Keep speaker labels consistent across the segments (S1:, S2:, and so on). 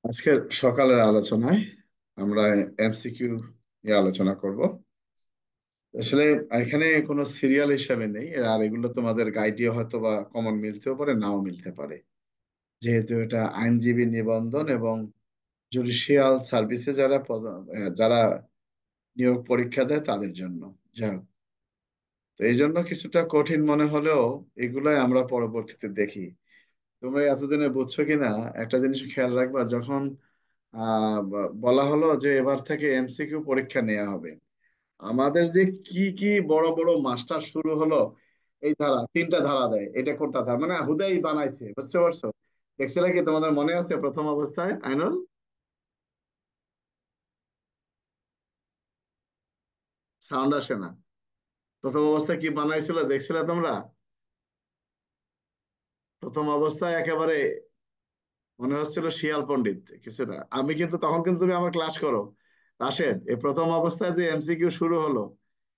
S1: আজকের সকালের আলোচনায় আমরা এমসিকিউ নিয়ে আলোচনা করব। আসলে এখানে কোনো সিরিয়াল হিসাবে নেই, আর এগুলো তোমাদের গাইডে হয়তো বা কমন মিলতেও পারে, নাও মিলতে পারে, যেহেতু এটা আইনজীবী নিবন্ধন এবং জুডিশিয়াল সার্ভিসে যারা নিয়োগ পরীক্ষা দেয় তাদের জন্য। যাই হোক, তো এই জন্য কিছুটা কঠিন মনে হলেও এগুলাই আমরা পরবর্তীতে দেখি। তোমরা এতদিনে বুঝছো কিনা একটা জিনিস খেয়াল রাখবা, যখন বলা হলো যে এবার থেকে এমসিকিউ পরীক্ষা নেওয়া হবে, আমাদের যে কি কি বড় বড় মাস্টার শুরু হলো। এই ধারা, তিনটা ধারা দেয়, এটা কোনটা ধারা, মানে হুদাই বানাইছে, বুঝতে পারছো? দেখছিলে কি, তোমাদের মনে আছে প্রথম অবস্থায় আইনুল? সাউন্ড আসে না। প্রথম অবস্থায় কি বানাইছিল দেখছিলে তোমরা? প্রথম অবস্থায় একেবারে মনে হচ্ছিল শিয়াল পণ্ডিত কিছুটা। আমি কিন্তু তখন, কিন্তু তুমি আমার ক্লাস করো রাশেদ, এই প্রথম অবস্থায় যে এমসিকিউ শুরু হলো,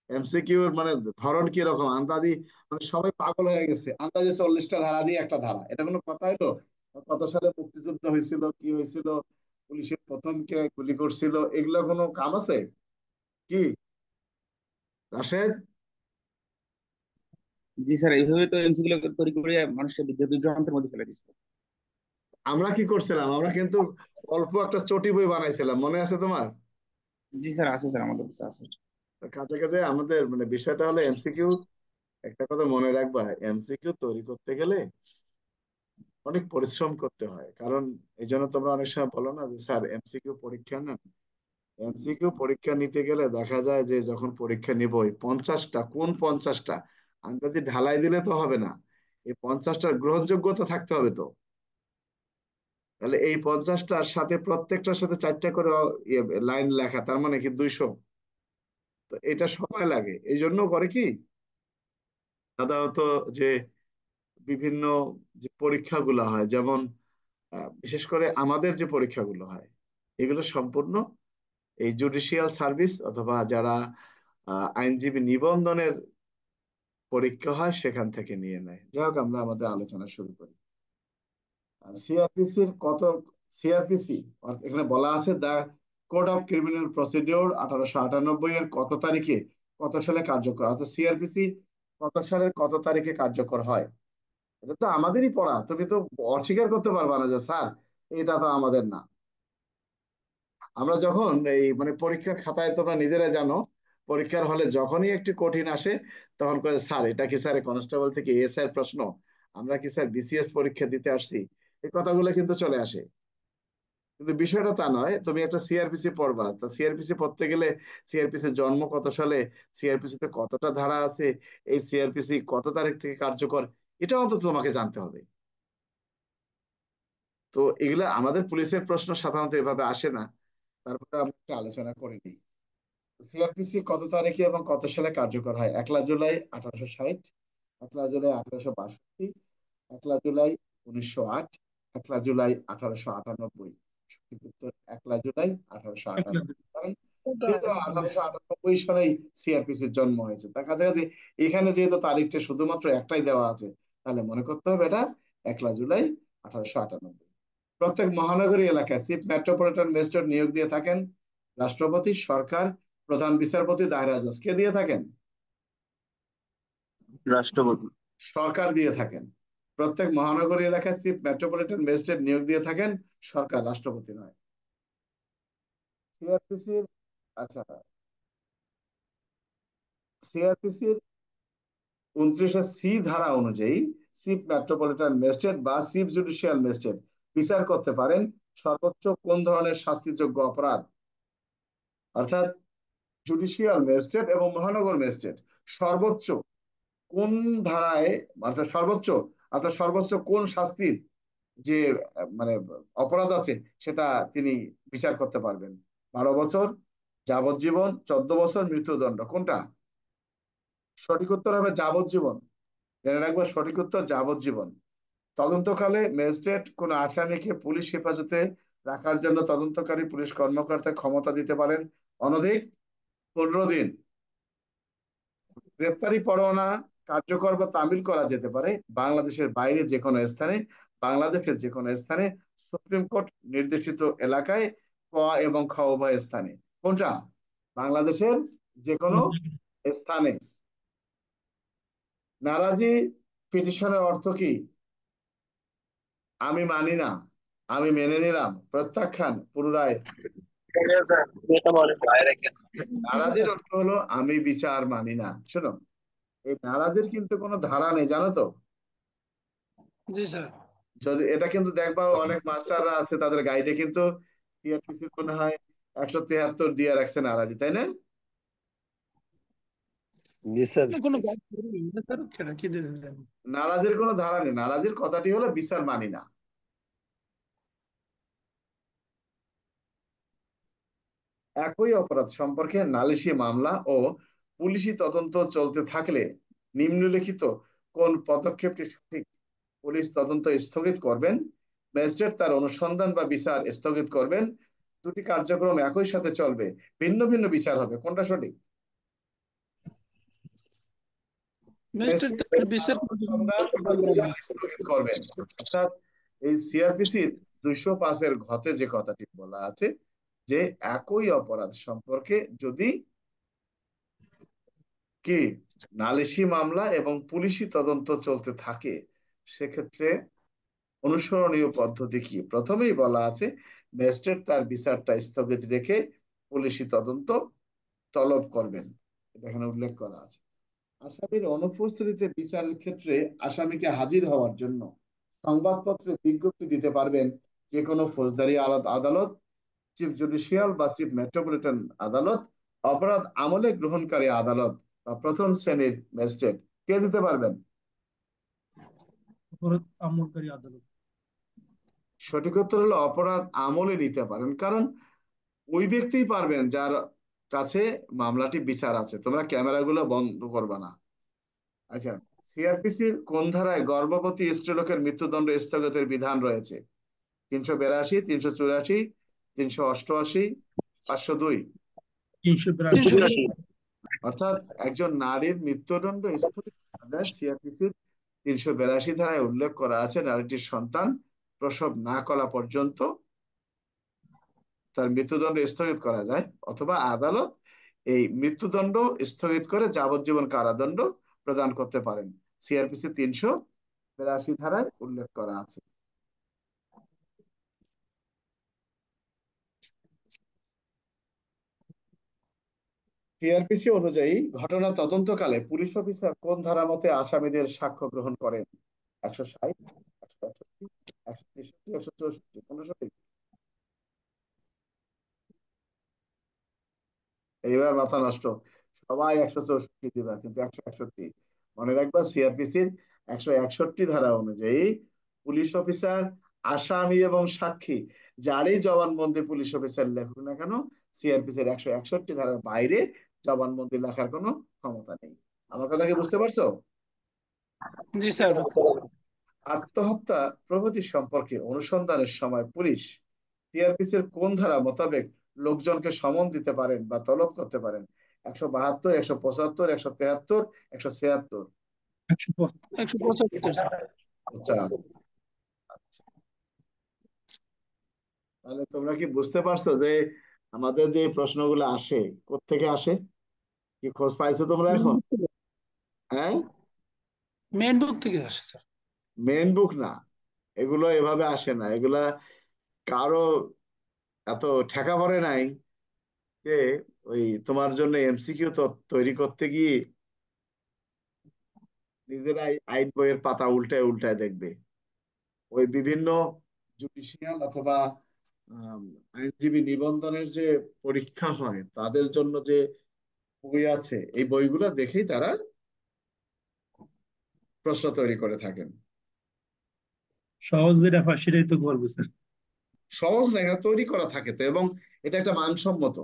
S1: এমসিকিউ এর মানে ধরন কি রকম আন্দাজি, মানে সবাই পাগল হয়ে গেছে। আন্দাজে 40টা ধারা দিয়ে একটা ধারা, এটা কোনো কথা হলো? কত সালে মুক্তিযুদ্ধ হয়েছিল, কি হয়েছিল, পুলিশের প্রথম কে গুলি করছিল, এগুলো কোনো কাম আছে কি রাশেদ?
S2: জি স্যার, এইভাবে তো এমসিকিউ গুলো তৈরি করে মানুষের বিভ্রান্তের মধ্যে ফেলে দিচ্ছে।
S1: আমরা কি করছিলাম, আমরা কিন্তু অল্প একটা চটি বই বানাইছিলাম, মনে আছে তোমার?
S2: জি স্যার, আছে স্যার, আমাদের কাছে আছে।
S1: কাছে কাছে আমাদের মানে বিষয়টা হলো এমসিকিউ। একটা কথা মনে রাখবা, এমসিকিউ তৈরি করতে গেলে অনেক পরিশ্রম করতে হয়, কারণ এই জন্য তোমরা অনেক সময় বলো না যে স্যার এমসিকিউ পরীক্ষা নেন। এমসিকিউ পরীক্ষা নিতে গেলে দেখা যায় যে যখন পরীক্ষা নিব, এই 50টা কোন 50টা আন্দাজে ঢালাই দিলে তো হবে না, এই 50টার গ্রহণযোগ্যতা থাকতে হবে তো। তাহলে এই 50টার সাথে প্রত্যেকটার সাথে চারটা করে লাইন লেখা, তার মানে কি 200। তো এটা সময় লাগে, এই জন্য করে কি সাধারণত যে বিভিন্ন যে পরীক্ষাগুলো হয়, যেমন বিশেষ করে আমাদের যে পরীক্ষাগুলো হয়, এগুলো সম্পূর্ণ এই জুডিশিয়াল সার্ভিস অথবা যারা আইনজীবী নিবন্ধনের পরীক্ষা হয় সেখান থেকে নিয়ে নেয়। যাই হোক, আমরা আমাদের আলোচনা শুরু করি। সিআরপিসির কত, সিআরপিসি এখানে বলা আছে, দা কোড অফ ক্রিমিনাল প্রসিডিওর 1898 এর কত তারিখে কত সালে কার্যকর, অর্থাৎ সিআরপিসি কত সালের কত তারিখে কার্যকর হয়। এটা তো আমাদেরই পড়া, তুমি তো অস্বীকার করতে পারবা না যে স্যার এটা তো আমাদের না। আমরা যখন এই মানে পরীক্ষার খাতায়, তোমরা নিজেরা জানো, পরীক্ষার হলে যখনই একটি কঠিন আসে তখন কয়ে স্যার এটা কি স্যার কনস্টেবল থেকে এসআই প্রশ্ন, আমরা কি স্যার বিসিএস পরীক্ষা দিতে আসছি, এই কথাগুলো কিন্তু চলে আসে। কিন্তু বিষয়টা তা নয়, তুমি একটা সিআরপিসি পড়বা, তা সিআরপিসি পড়তে গেলে সিআরপিসি জন্ম কত সালে, সিআরপিসি তে কতটা ধারা আছে, এই সিআরপিসি কত তারিখ থেকে কার্যকর, এটা অন্তত তোমাকে জানতে হবে। তো এগুলা আমাদের পুলিশের প্রশ্ন সাধারণত এভাবে আসে না। তারপরে আমরা একটা আলোচনা করে নিই। সিআরপিসি কত তারিখে এবং কত সালে কার্যকর হয়? 1লা জুলাই 1860, 1লা জুলাই 1862, 1লা জুলাই 1908, 1লা জুলাই 1898। সঠিক উত্তর 1লা জুলাই 1898। কারণ যেহেতু 1898 সালেই সিআরপিসির জন্ম হয়েছে, তার কাছাকাছি এখানে যেহেতু তারিখটা শুধুমাত্র একটাই দেওয়া আছে, তাহলে মনে করতে হবে এটা 1লা জুলাই 1898। প্রত্যেক মহানগরী এলাকায় চিফ মেট্রোপলিটন ম্যাজিস্ট্রেট নিয়োগ দিয়ে থাকেন রাষ্ট্রপতি, সরকার, প্রধান বিচারপতি, দায়রা জজ। কে দিয়ে থাকেন?
S2: রাষ্ট্রপতি।
S1: সরকার দিয়ে থাকেন। প্রত্যেক মহানগরী এলাকায় চিফ মেট্রোপলিটন ম্যাজিস্ট্রেট নিয়োগ দিয়ে থাকেন সরকার, রাষ্ট্রপতি নয়। সিআরপিসির, আচ্ছা, সিআরপিসির 29 সি ধারা অনুযায়ী চিফ মেট্রোপলিটন ম্যাজিস্ট্রেট বা চিফ জুডিশিয়াল ম্যাজিস্ট্রেট বিচার করতে পারেন সর্বোচ্চ কোন ধরনের শাস্তিযোগ্য অপরাধ। অর্থাৎ জুডিশিয়াল ম্যাজিস্ট্রেট এবং মহানগর ম্যাজিস্ট্রেট সর্বোচ্চ কোন ধারায়, অর্থাৎ সর্বোচ্চ, অর্থাৎ সর্বোচ্চ কোন শাস্তির যে মানে অপরাধ আছে সেটা তিনি বিচার করতে পারবেন। 12 বছর, যাবজ্জীবন, 14 বছর, মৃত্যুদণ্ড, কোনটা? সঠিক উত্তর হবে যাবজ্জীবন। জেনে রাখবো, সঠিক উত্তর যাবজ্জীবন। তদন্তকালে ম্যাজিস্ট্রেট কোন আসামিকে পুলিশ হেফাজতে রাখার জন্য তদন্তকারী পুলিশ কর্মকর্তা ক্ষমতা দিতে পারেন অনধিক 15 দিন। গ্রেপ্তারি পরোয়ানা কার্যকর বা তামিল করা যেতে পারে বাংলাদেশের বাইরে যে কোনো স্থানে বাংলাদেশের যে কোনো স্থানে, সুপ্রিম কোর্ট নির্দেশিত এলাকায়, ক এবং খ উভয় স্থানে। কোনটা? বাংলাদেশের যে কোনো স্থানে। নারাজি পিটিশনের অর্থ কি? আমি মানি না, আমি মেনে নিলাম, প্রত্যাখ্যান, পুনরায়। নারাজের অর্থ হলো আমি বিচার মানি না। শোনো, এই নারাজের কিন্তু কোনো ধারা নেই, জানো তো?
S3: জি স্যার।
S1: যদি এটা কিন্তু দেখবা, অনেক মাস্টাররা আছে তাদের গাইডে কিন্তু টিআরপিসি মনে হয় 173 দিয়ে রাখছে নারাজি, তাই না?
S4: জি স্যার।
S3: কোনো গাইড করিনি না স্যার, সেটা কি দিলেন?
S1: নারাজের কোনো ধারা নেই, নারাজের কথাটি হলো বিচার মানি না। একই অপরাধ সম্পর্কে নালিশি মামলা ও পুলিশি তদন্ত চলতে থাকলে নিম্নলিখিত কোন পদক্ষেপটি সঠিক? পুলিশ তদন্ত স্থগিত করবেন, ম্যাজিস্ট্রেট তার অনুসন্ধান বা বিচার স্থগিত করবেন, দুটি কার্যক্রম একই সাথে চলবে, ভিন্ন ভিন্ন বিচার হবে, কোনটা সঠিক?
S3: ম্যাজিস্ট্রেট
S1: ম্যাজিস্ট্রেট
S3: তার
S1: তার
S3: বিচার
S1: অনুসন্ধান বা বিচার স্থগিত করবেন। অর্থাৎ এই সিআরপিসির 205-এর ঘতে যে কথাটি বলা আছে যে একই অপরাধ সম্পর্কে যদি কি নালিশি মামলা এবং পুলিশি তদন্ত চলতে থাকে, সেক্ষেত্রে অনুসরণীয় পদ্ধতি কি? প্রথমেই বলা আছে ম্যাজিস্ট্রেট তার বিচারটা স্থগিত রেখে পুলিশি তদন্ত তলব করবেন, এটা এখানে উল্লেখ করা আছে। আসামির অনুপস্থিতিতে বিচারের ক্ষেত্রে আসামিকে হাজির হওয়ার জন্য সংবাদপত্রে বিজ্ঞপ্তি দিতে পারবেন যে কোনো ফৌজদারি আদালত, চিফ জুডিশিয়াল বা চিফ মেট্রোপলিটন আদালত, অপরাধ আমলে গ্রহণকারী আদালত বা প্রথম শ্রেণীর ম্যাজিস্ট্রেট। কে দিতে পারবেন?
S3: অপরাধ আমলকারী আদালত।
S1: সঠিক উত্তর হলো অপরাধ আমলে নিতে পারেন, কারণ ওই ব্যক্তিই পারবেন যার কাছে মামলাটি বিচার আছে। তোমরা ক্যামেরাগুলো বন্ধ করবে না। আচ্ছা, সিআরপিসির কোন ধারায় গর্ভবতী স্ত্রীলোকের মৃত্যুদণ্ড স্থগিতের বিধান রয়েছে? 382, 384, 388, 502।
S3: 382।
S1: অর্থাৎ একজন নারীর মৃত্যুদণ্ড স্থগিত করা যায় সিআরপিসির 382 ধারায় উল্লেখ করা আছে, নারীটির সন্তান প্রসব না করা পর্যন্ত তার মৃত্যুদণ্ড স্থগিত করা যায়, অথবা আদালত এই মৃত্যুদণ্ড স্থগিত করে যাবজ্জীবন কারাদণ্ড প্রদান করতে পারেন। সিআরপিসি 382 ধারায় উল্লেখ করা আছে। সিআরপিসি অনুযায়ী ঘটনা তদন্তকালে পুলিশ অফিসার কোন ধারা মতে আসামিদের সাক্ষ্য গ্রহণ করেন? 160, 161, 163, 164, কোনটা সঠিক? এইবার মাথা নষ্ট, সবাই 164 দিবা কিন্তু 161। মনে রাখবা সিআরপিসির 161 ধারা অনুযায়ী পুলিশ অফিসার, আসামি এবং সাক্ষী যারই জবানবন্দি পুলিশ অফিসার লেখুক না কেন, সিআরপিসির 161 ধারার বাইরে জবানবন্দি লেখার কোনো ক্ষমতা নেই। আমার কথা কি বুঝতে পারছো?
S3: জি স্যার।
S1: আত্মহত্যা প্রভৃতি সম্পর্কে অনুসন্ধানের সময় পুলিশ সিআরপিসির কোন ধারা মোতাবেক লোকজনকে সমন দিতে পারেন বা তলব করতে পারেন? 172, 175, 173, 176।
S3: 175 স্যার।
S1: আচ্ছা, তাহলে তোমরা কি বুঝতে পারছো যে আমাদের যে প্রশ্নগুলো আসে কোত্থেকে আসে? কি খোঁজ পাইছো তোমরা এখন? হ্যাঁ,
S3: মেন বুক থেকে আসে স্যার।
S1: মেন বুক না, এগুলো এভাবে আসে না। এগুলা কারো এত ঠেকা পড়ে নাই যে ওই তোমার জন্য এমসিকিউ তৈরি করতে গিয়ে নিজেরাই আইন বইয়ের পাতা উল্টায় উল্টায় দেখবে। ওই বিভিন্ন জুডিশিয়াল অথবা আম, আইনজীবী নিবন্ধনের যে পরীক্ষা হয় তাদের জন্য যে বই আছে, এই বইগুলো দেখেই তারা প্রশ্ন তৈরি করে থাকেন।
S3: সহজ যেটা হয় সেটাই তো করবে স্যার।
S1: সহজ না, এটা তৈরি করা থাকে তো, এবং এটা একটা মানসম্মত।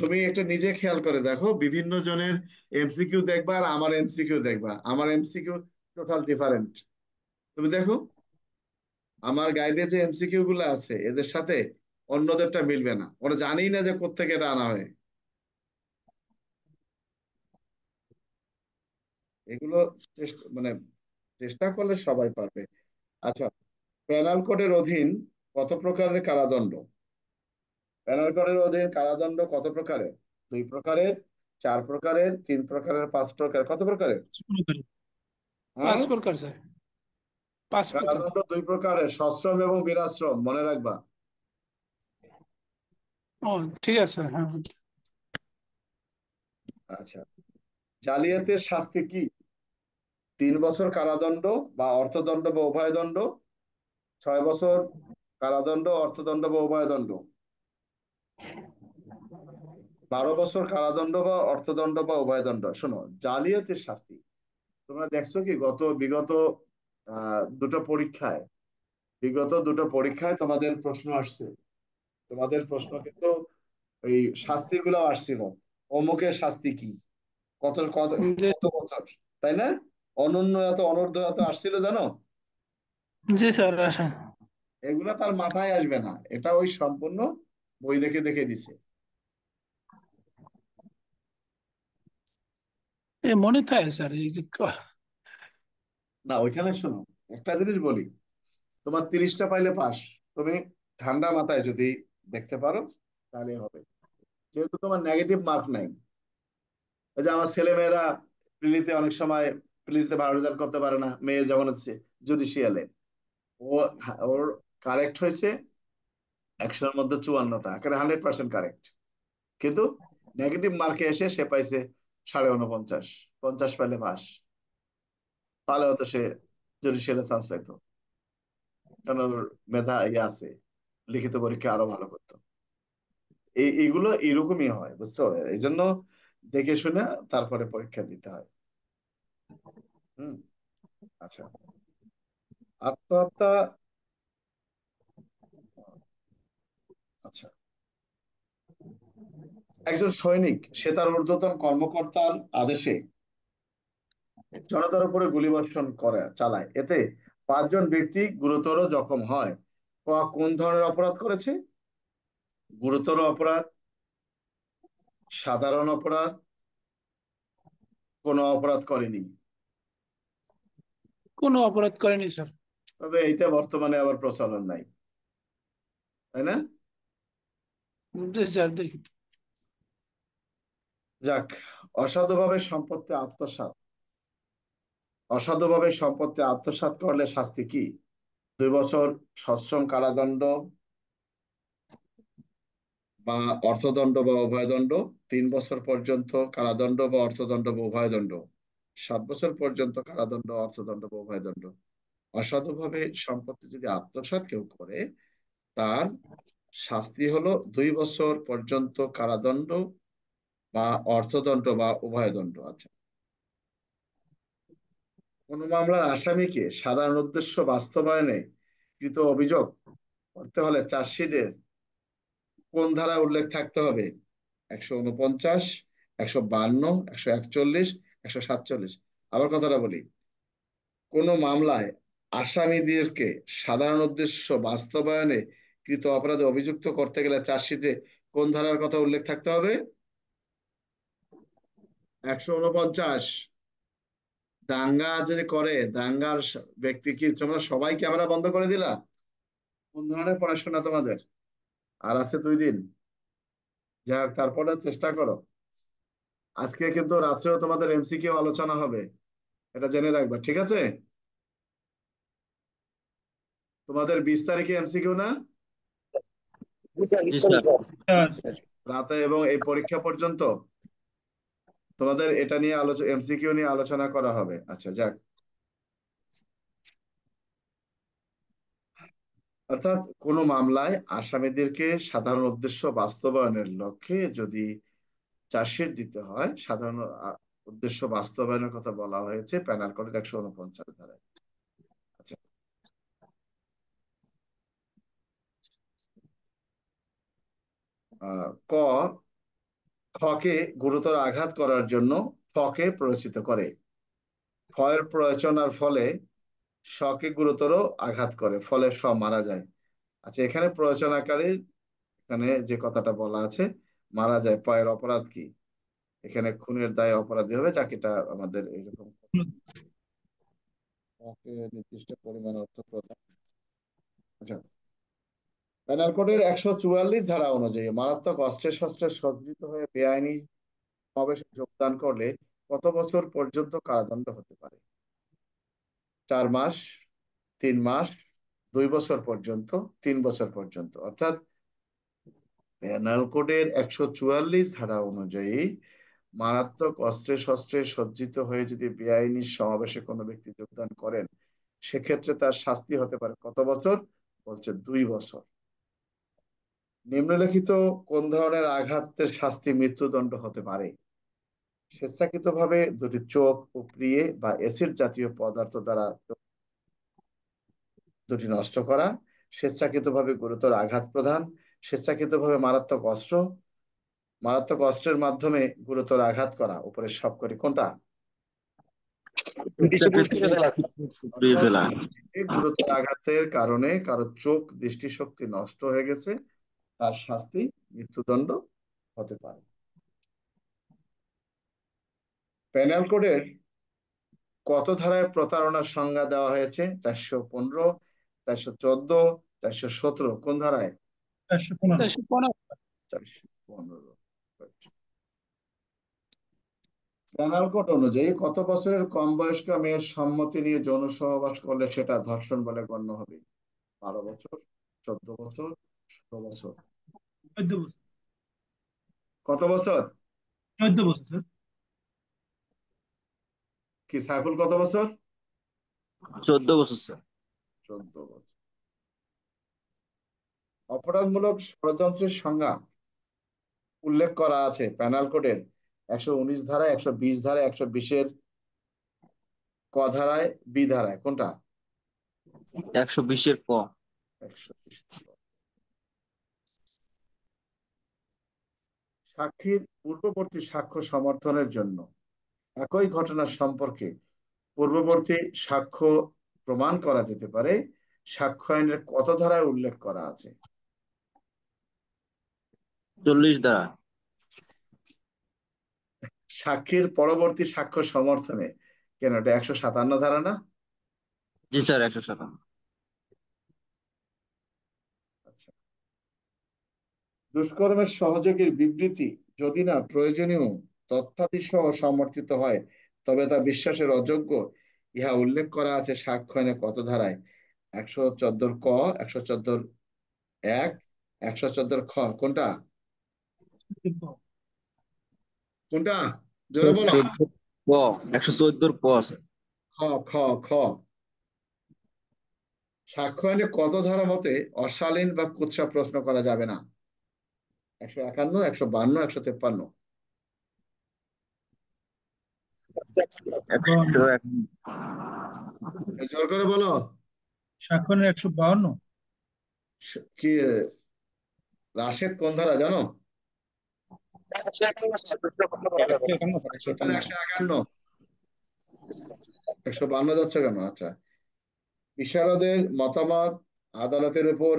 S1: তুমি একটা নিজে খেয়াল করে দেখো, বিভিন্ন জনের এমসিকিউ দেখবা আর আমার এমসিকিউ দেখবা, আমার এমসিকিউ টোটাল ডিফারেন্ট। তুমি দেখো আমার গাইডে যে এমসিকিউ গুলো আছে এদের সাথে অন্যদেরটা মিলবে না, ওরা জানেই না যে কোত্থেকে এটা আনা হয়। এগুলো মানে চেষ্টা করলে সবাই পারবে। আচ্ছা, পেনাল কোডের অধীন কত প্রকারের কারাদণ্ড? পেনাল কোডের অধীন কারাদণ্ড কত প্রকারের? 2 প্রকারের, 4 প্রকারের, 3 প্রকারের, 5 প্রকার, কত প্রকারের?
S3: 5
S1: হ্যাঁ,
S3: প্রকার স্যার, 5 প্রকার।
S1: কারাদণ্ড 2 প্রকারের, সশ্রম এবং বিনাশ্রম, মনে রাখবা।
S3: ও ঠিক আছে স্যার, হ্যাঁ।
S1: আচ্ছা, জালিয়াতির শাস্তি কি? 3 বছর কারাদণ্ড বা অর্থদণ্ড বা উভয় দণ্ড, 6 বছর কারাদণ্ড, অর্থদণ্ড বা উভয় দণ্ড, 12 বছর কারাদণ্ড বা অর্থদণ্ড বা উভয় দণ্ড। শোনো, জালিয়াতির শাস্তি তোমরা দেখছো কি বিগত দুটো পরীক্ষায় তোমাদের প্রশ্ন আসছে। তোমাদের প্রশ্ন কিন্তু এই শাস্তিগুলো আসছিল, অমুকের শাস্তি কি, কত কত
S3: জি
S1: কত বছর, তাই না? অনন্য এত অনূর্ধ্ব এত আসছিল, জানো?
S3: জি স্যার, আসা।
S1: এগুলো তার মাথায় আসবে না, এটা ওই সম্পূর্ণ বই দেখে দেখে দিছে।
S3: এ মনে থাকে স্যার, এই যে
S1: না, ওইখানে শোনো, একটা জিনিস বলি, তোমার 30টা পাইলে পাস, তুমি ঠান্ডা মাথায় যদি দেখতে পারো তাহলে হবে। যেহেতু তোমার নেগেটিভ মার্ক নাই, ওই যে আমার ছেলে মেয়েরা প্রিলিতে অনেক সময় প্রিলিতে ভালো রেজাল্ট করতে পারে না, মেয়ে যেমন হচ্ছে জুডিশিয়ালে, ও ওর কারেক্ট হয়েছে 100-এর মধ্যে 54টা, একেবারে 100% কারেক্ট, কিন্তু নেগেটিভ মার্কে এসে সে পাইছে 49.5, 50 পাইলে পাস, তাহলে হয়তো সে জুডিশিয়ালে চান্স পাইতো, কারণ ওর মেধা ইয়ে আছে, লিখিত পরীক্ষা আরো ভালো করতো। এইগুলো এরকমই হয়, বুঝছো? এই জন্য দেখে শুনে তারপরে পরীক্ষা দিতে হয়। হুম। আচ্ছা, আত্মহত্যা। আচ্ছা, একজন সৈনিক সে তার ঊর্ধ্বতন কর্মকর্তার আদেশে জনতার উপরে গুলিবর্ষণ চালায়, এতে 5 জন ব্যক্তি গুরুতর জখম হয়। কোন ধরনের অপরাধ করেছে? গুরুতর অপরাধ, সাধারণ অপরাধ, কোনো অপরাধ করেনি।
S3: কোনো অপরাধ করেনি স্যার।
S1: তবে এইটা বর্তমানে আবার প্রচলন নাই, তাই না?
S3: জি স্যার, দেখি তো।
S1: যাক, অসাধুভাবে সম্পত্তি আত্মসাৎ, অসাধুভাবে সম্পত্তি আত্মসাৎ করলে শাস্তি কি? 2 বছর সশ্রম কারাদণ্ড বা অর্থদণ্ড বা উভয়দণ্ড, 3 বছর পর্যন্ত কারাদণ্ড বা অর্থদণ্ড বা উভয়দণ্ড, 7 বছর পর্যন্ত কারাদণ্ড, অর্থদণ্ড বা উভয়দণ্ড। অসাধুভাবে সম্পত্তি যদি আত্মসাৎ কেউ করে, তার শাস্তি হলো 2 বছর পর্যন্ত কারাদণ্ড বা অর্থদণ্ড বা উভয়দণ্ড। আচ্ছা, কোন মামলার আসামিকে সাধারণ উদ্দেশ্য বাস্তবায়নে কৃত অভিযোগ করতে হলে চার্জশিটের কোন ধারা উল্লেখ থাকতে হবে? 149, 152, 141, 147। আবার কথাটা বলি, কোন মামলায় আসামিদেরকে সাধারণ উদ্দেশ্য বাস্তবায়নে কৃত অপরাধে অভিযুক্ত করতে গেলে চার্জশিটে কোন ধারার কথা উল্লেখ থাকতে হবে? 149। দাঙ্গা যদি করে, দাঙ্গার ব্যক্তি কি তোমরা সবাই ক্যামেরা বন্ধ করে দিলা? কোন ধরনের পড়াশোনা তোমাদের? আর আছে 2 দিন, যাই হোক, তারপরে চেষ্টা করো। আজকে কিন্তু রাত্রেও তোমাদের এমসিকিউ আলোচনা হবে, এটা জেনে রাখবা, ঠিক আছে? তোমাদের 20 তারিখে এমসিকিউ না?
S2: জি স্যার।
S1: রাতে এবং এই পরীক্ষা পর্যন্ত তোমাদের এটা নিয়ে এমসিকিউ নিয়ে আলোচনা করা হবে। আচ্ছা, যাক, অর্থাৎ কোন মামলায় আসামিদেরকে সাধারণ উদ্দেশ্য বাস্তবায়নের লক্ষ্যে যদি চার্জশিট দিতে হয়, সাধারণ উদ্দেশ্য বাস্তবায়নের কথা বলা হয়েছে পেনাল কোডের 149 ধারায়। আচ্ছা, ক, খকে গুরুতর আঘাত করার জন্য ফকে প্ররোচিত করে, ফয়ের প্ররোচনার ফলে শকে গুরুতর আঘাত করে, ফলে স মারা যায়। আচ্ছা, এখানে প্ররোচনাকারীর, এখানে যে কথাটা বলা আছে মারা যায়, পয়ের অপরাধ কি? এখানে খুনের দায়ে অপরাধী হবে, যাকে এটা আমাদের এইরকম তাকে নির্দিষ্ট পরিমাণ অর্থ প্রদান। আচ্ছা, পেনাল কোডের 144 ধারা অনুযায়ী মারাত্মক অস্ত্রে শস্ত্রে সজ্জিত হয়ে বেআইনি সমাবেশে যোগদান করলে কত বছর পর্যন্ত কারাদণ্ড হতে পারে? 4 মাস, 3 মাস, 2 বছর পর্যন্ত, 3 বছর পর্যন্ত। অর্থাৎ পেনাল কোডের 144 ধারা অনুযায়ী মারাত্মক অস্ত্রে শস্ত্রে সজ্জিত হয়ে যদি বেআইনি সমাবেশে কোনো ব্যক্তি যোগদান করেন, সেক্ষেত্রে তার শাস্তি হতে পারে কত বছর? বলছে 2 বছর। নিম্নলিখিত কোন ধরনের আঘাতের শাস্তি মৃত্যুদণ্ড হতে পারে? স্বেচ্ছাকৃতভাবে দুটি চোখ উপড়িয়ে বা অ্যাসিড জাতীয় পদার্থ দ্বারা দুটি নষ্ট করা, স্বেচ্ছাকৃতভাবে গুরুতর আঘাত প্রদান, স্বেচ্ছাকৃতভাবে মারাত্মক অস্ত্রের মাধ্যমে গুরুতর আঘাত করা, উপরের সবকটি কোনটা? অর্থাৎ এই গুরুতর আঘাতের কারণে কারো চোখ দৃষ্টিশক্তি নষ্ট হয়ে গেছে, তার শাস্তি মৃত্যুদণ্ড হতে পারে। পেনাল কোডের কত ধারায় প্রতারণার সংজ্ঞা দেওয়া হয়েছে? 415, 414, 417, কোন ধারায়?
S3: 415।
S1: 415। পেনাল কোড অনুযায়ী কত বছরের কম বয়স্ক মেয়ের সম্মতি নিয়ে যৌন সহবাস করলে সেটা ধর্ষণ বলে গণ্য হবে? 12 বছর, 14 বছর, 16 বছর?
S3: 14 বছর।
S1: কত বছর?
S3: 14 বছর স্যার।
S1: কি সাইফুল, কত বছর?
S2: 14 বছর স্যার।
S1: 14 বছর। অপরাধমূলক ষড়যন্ত্রের সংজ্ঞা উল্লেখ করা আছে পেনাল কোডের 119 ধারায়, 120 ধারায়, 120-এর ক ধারায়, বি ধারায়, কোনটা?
S2: 120-এর ক।
S1: 120। সাক্ষীর পূর্ববর্তী সাক্ষ্য সমর্থনের জন্য একই ঘটনার সম্পর্কে পূর্ববর্তী সাক্ষ্য প্রমাণ করা যেতে পারে, সাক্ষ্য আইনের কত ধারায় উল্লেখ করা আছে?
S2: 40 ধারা।
S1: সাক্ষীর পরবর্তী সাক্ষ্য সমর্থনে, কেন এটা 157 ধারা না?
S2: জি স্যার, 157।
S1: আচ্ছা, দুষ্কর্মের সহযোগীর বিবৃতি যদি না প্রয়োজনীয় তথ্যাদি সহ সমর্থিত হয়, তবে তা বিশ্বাসের অযোগ্য, ইহা উল্লেখ করা আছে সাক্ষ্য আইনে কত ধারায়? 114 ক, 114 এক, 114 খ, কোনটা? কোনটা? জোরে বলো।
S2: 114 ক। 114 ক স্যার।
S1: খ, খ, খ। সাক্ষ্য আইনে কত ধারা মতে অশালীন বা কুৎসা প্রশ্ন করা যাবে না? 151, 152, 153? জোর করে বলো।
S3: সাক্ষ্যের 152।
S1: কি রাশেদ কোন ধারা জানো? 151। 152 যাচ্ছে কেন? আচ্ছা, বিচারকদের মতামত আদালতের উপর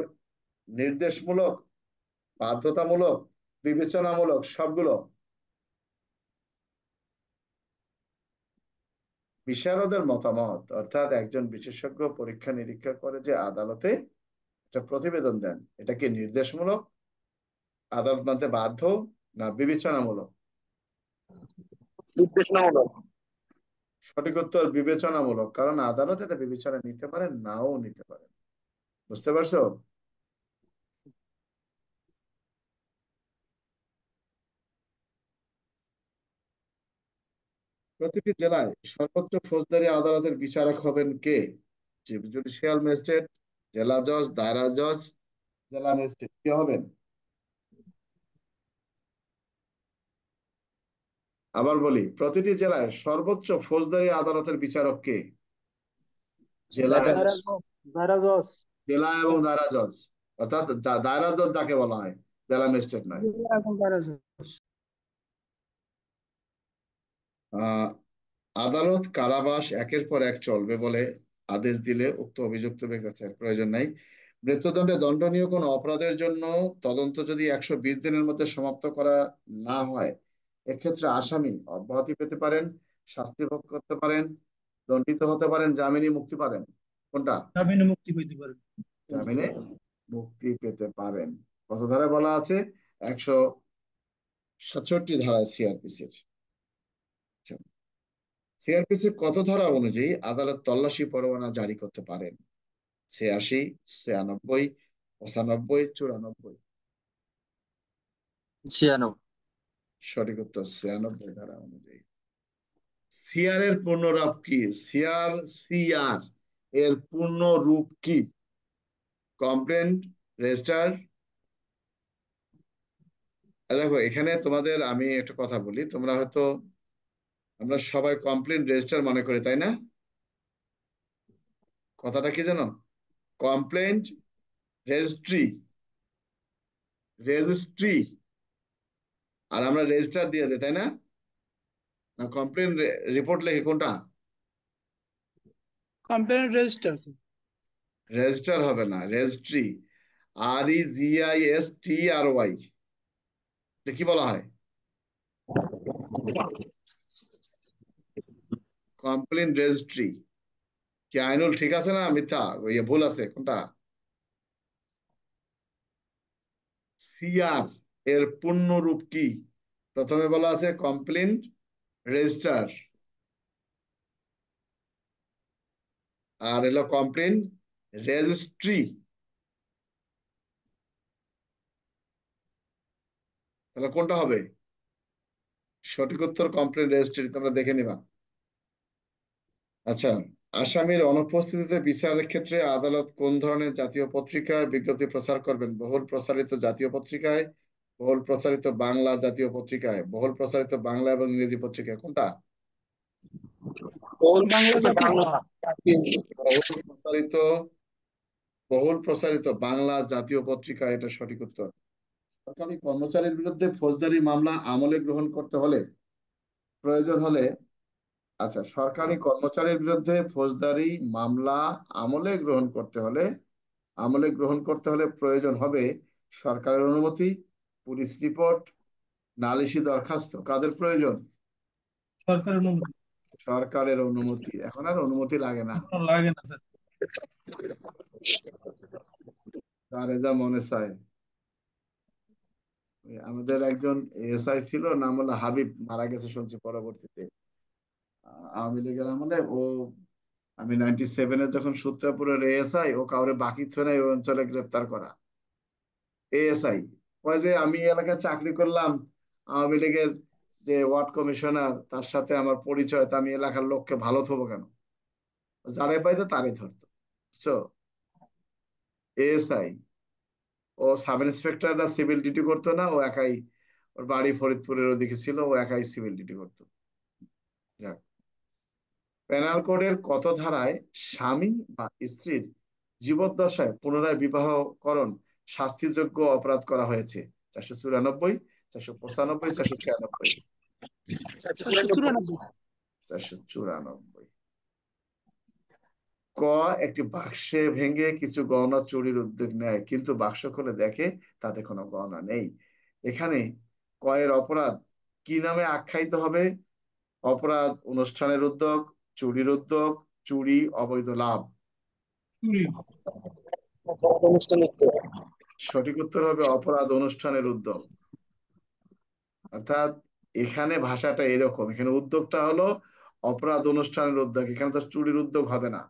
S1: নির্দেশমূলক, বাধ্যতামূলক, বিবেচনামূলক, সবগুলো? বিচারকদের মতামত অর্থাৎ একজন বিশেষজ্ঞ পরীক্ষা নিরীক্ষা করে যে আদালতে একটা প্রতিবেদন দেন, এটা কি নির্দেশমূলক, আদালত মানতে বাধ্য, না বিবেচনামূলক?
S2: নির্দেশনামূলক।
S1: সঠিক উত্তর বিবেচনামূলক, কারণ আদালত এটা বিবেচনা নিতে পারেন, নাও নিতে পারেন। বুঝতে পারছো? প্রতিটি জেলায় সর্বোচ্চ ফৌজদারি আদালতের বিচারক হবেন কে? চিফ জুডিশিয়াল ম্যাজিস্ট্রেট, জেলা জজ, দায়রা জজ, জেলা ম্যাজিস্ট্রেট, কে হবেন? আবার বলি, প্রতিটি জেলায় সর্বোচ্চ ফৌজদারি আদালতের বিচারক কে? জেলা, জেলা এবং দায়রা জজ। অর্থাৎ দায়রা জজ যাকে বলা হয়, জেলা ম্যাজিস্ট্রেট নয়। আহ আদালত কারাবাস একের পর এক চলবে বলে আদেশ দিলে উক্ত অভিযুক্ত ব্যক্তির প্রয়োজন নাই। মৃত্যুদণ্ডে দণ্ডনীয় কোনো অপরাধের জন্য তদন্ত যদি 120 দিনের মধ্যে সমাপ্ত করা না হয়, এক্ষেত্রে আসামি অব্যাহতি পেতে পারেন, শাস্তি ভোগ করতে পারেন, দণ্ডিত হতে পারেন, জামিনে মুক্তি পাবেন। কোনটা?
S3: জামিনে মুক্তি পেতে পারেন।
S1: জামিনে মুক্তি পেতে পারেন। কত ধারায় বলা আছে? 167 ধারায় সিআরপিসির। সিআরপিসির কত ধারা অনুযায়ী আদালত তল্লাশি পরোয়ানা জারি করতে পারেন? 86, 96, 95, 94?
S2: 96।
S1: সঠিক উত্তর 96 ধারা অনুযায়ী। সিআর এর পূর্ণ রূপ কি? সিআর এর পূর্ণ রূপ কি? Complaint, register. দেখো এখানে তোমাদের আমি একটা কথা বলি, তোমরা হয়তো, আমরা সবাই কমপ্লেন্ট রেজিস্টার মনে করি, তাই না? কথাটা কি জানো? কমপ্লেন্ট রেজিস্ট্রি, রেজিস্ট্রি, আর আমরা রেজিস্টার দিয়ে দিই, তাই না? না, কমপ্লেন রিপোর্ট লেখে কোনটা?
S3: Complain register.
S1: রেজিস্টার হবে না, রেজিস্ট্রি। REGISTRY কি বলা হয়? Complain registry. কি আইনুল ঠিক আছে না মিথ্যা, ভুল আছে কোনটা? সিআর এর পূর্ণ রূপ কি? প্রথমে বলা আছে কমপ্লেন রেজিস্টার, আর এলো কমপ্লেন রেজিস্ট্রি। তাহলে কোনটা হবে? সঠিক উত্তর কমপ্লেন রেজিস্ট্রি, তোমরা দেখে নিবা। আচ্ছা, আসামির অনুপস্থিতিতে বিচারের ক্ষেত্রে আদালত কোন ধরনের জাতীয় পত্রিকায় বিজ্ঞপ্তি প্রচার করবেন? বহুল প্রচারিত জাতীয় পত্রিকায়, বহুল প্রচারিত বাংলা জাতীয় পত্রিকায়, বহুল প্রচারিত বাংলা এবং ইংরেজি পত্রিকায়? কোনটা?
S2: বহুল বাংলা।
S1: বহুল প্রচারিত, বহুল প্রচারিত বাংলা জাতীয় পত্রিকা, এটা সঠিক উত্তর। সরকারি কর্মচারীর বিরুদ্ধে ফৌজদারি মামলা আমলে গ্রহণ করতে হলে, প্রয়োজন হলে, আচ্ছা, সরকারি কর্মচারীর বিরুদ্ধে ফৌজদারি মামলা আমলে গ্রহণ করতে হলে প্রয়োজন হবে সরকারের অনুমতি, পুলিশ রিপোর্ট, নালিশি দরখাস্ত। কাদের প্রয়োজন?
S3: সরকারের অনুমতি।
S1: সরকারের অনুমতি। এখন আর অনুমতি লাগে না,
S3: লাগে না স্যার।
S1: তার যা মনে চায়। আমাদের একজন এসআই ছিল, নাম হলো হাবিব, মারা গেছে শুনছি পরবর্তীতে আওয়ামী লীগের আমলে। আমি 97-এ যখন সূত্রাপুরের এএসআই, ও কাউরে বাকি থনে ওই অঞ্চলে গ্রেপ্তার করা এএসআই। কয় যে আমি এলাকায় চাকরি করলাম, আওয়ামী লীগের যে ওয়ার্ড কমিশনার, তার সাথে আমার পরিচয়, তা আমি এলাকার লোককে ভালো থবো কেন? যারাই পাইতো তারাই ধরতো, বুঝছো? এএসআই, ও সাব ইন্সপেক্টররা সিভিল ডিউটি করতো না, ও একাই, ওর বাড়ি ফরিদপুরের ওদিকে ছিল, ও একাই সিভিল ডিউটি করতো। পেনাল কোডের কত ধারায় স্বামী বা স্ত্রীর জীবদ্দশায় পুনরায় বিবাহকরণ শাস্তিযোগ্য অপরাধ করা হয়েছে? 494, 495, 496? 494। ক, একটি বাক্সে ভেঙে কিছু গহনা চুরির উদ্যোগ নেয়, কিন্তু বাক্স খুলে দেখে তাতে কোনো গহনা নেই। এখানে কয়ের অপরাধ কি নামে আখ্যায়িত হবে? অপরাধ অনুষ্ঠানের উদ্যোগ, চুরির উদ্যোগ, চুরি, অবৈধ লাভ? সঠিক উত্তর হবে অপরাধ অনুষ্ঠানের উদ্যোগ। অর্থাৎ এখানে ভাষাটা এরকম, এখানে উদ্যোগটা হলো অপরাধ অনুষ্ঠানের উদ্যোগ, এখানে তো চুরির উদ্যোগ হবে না।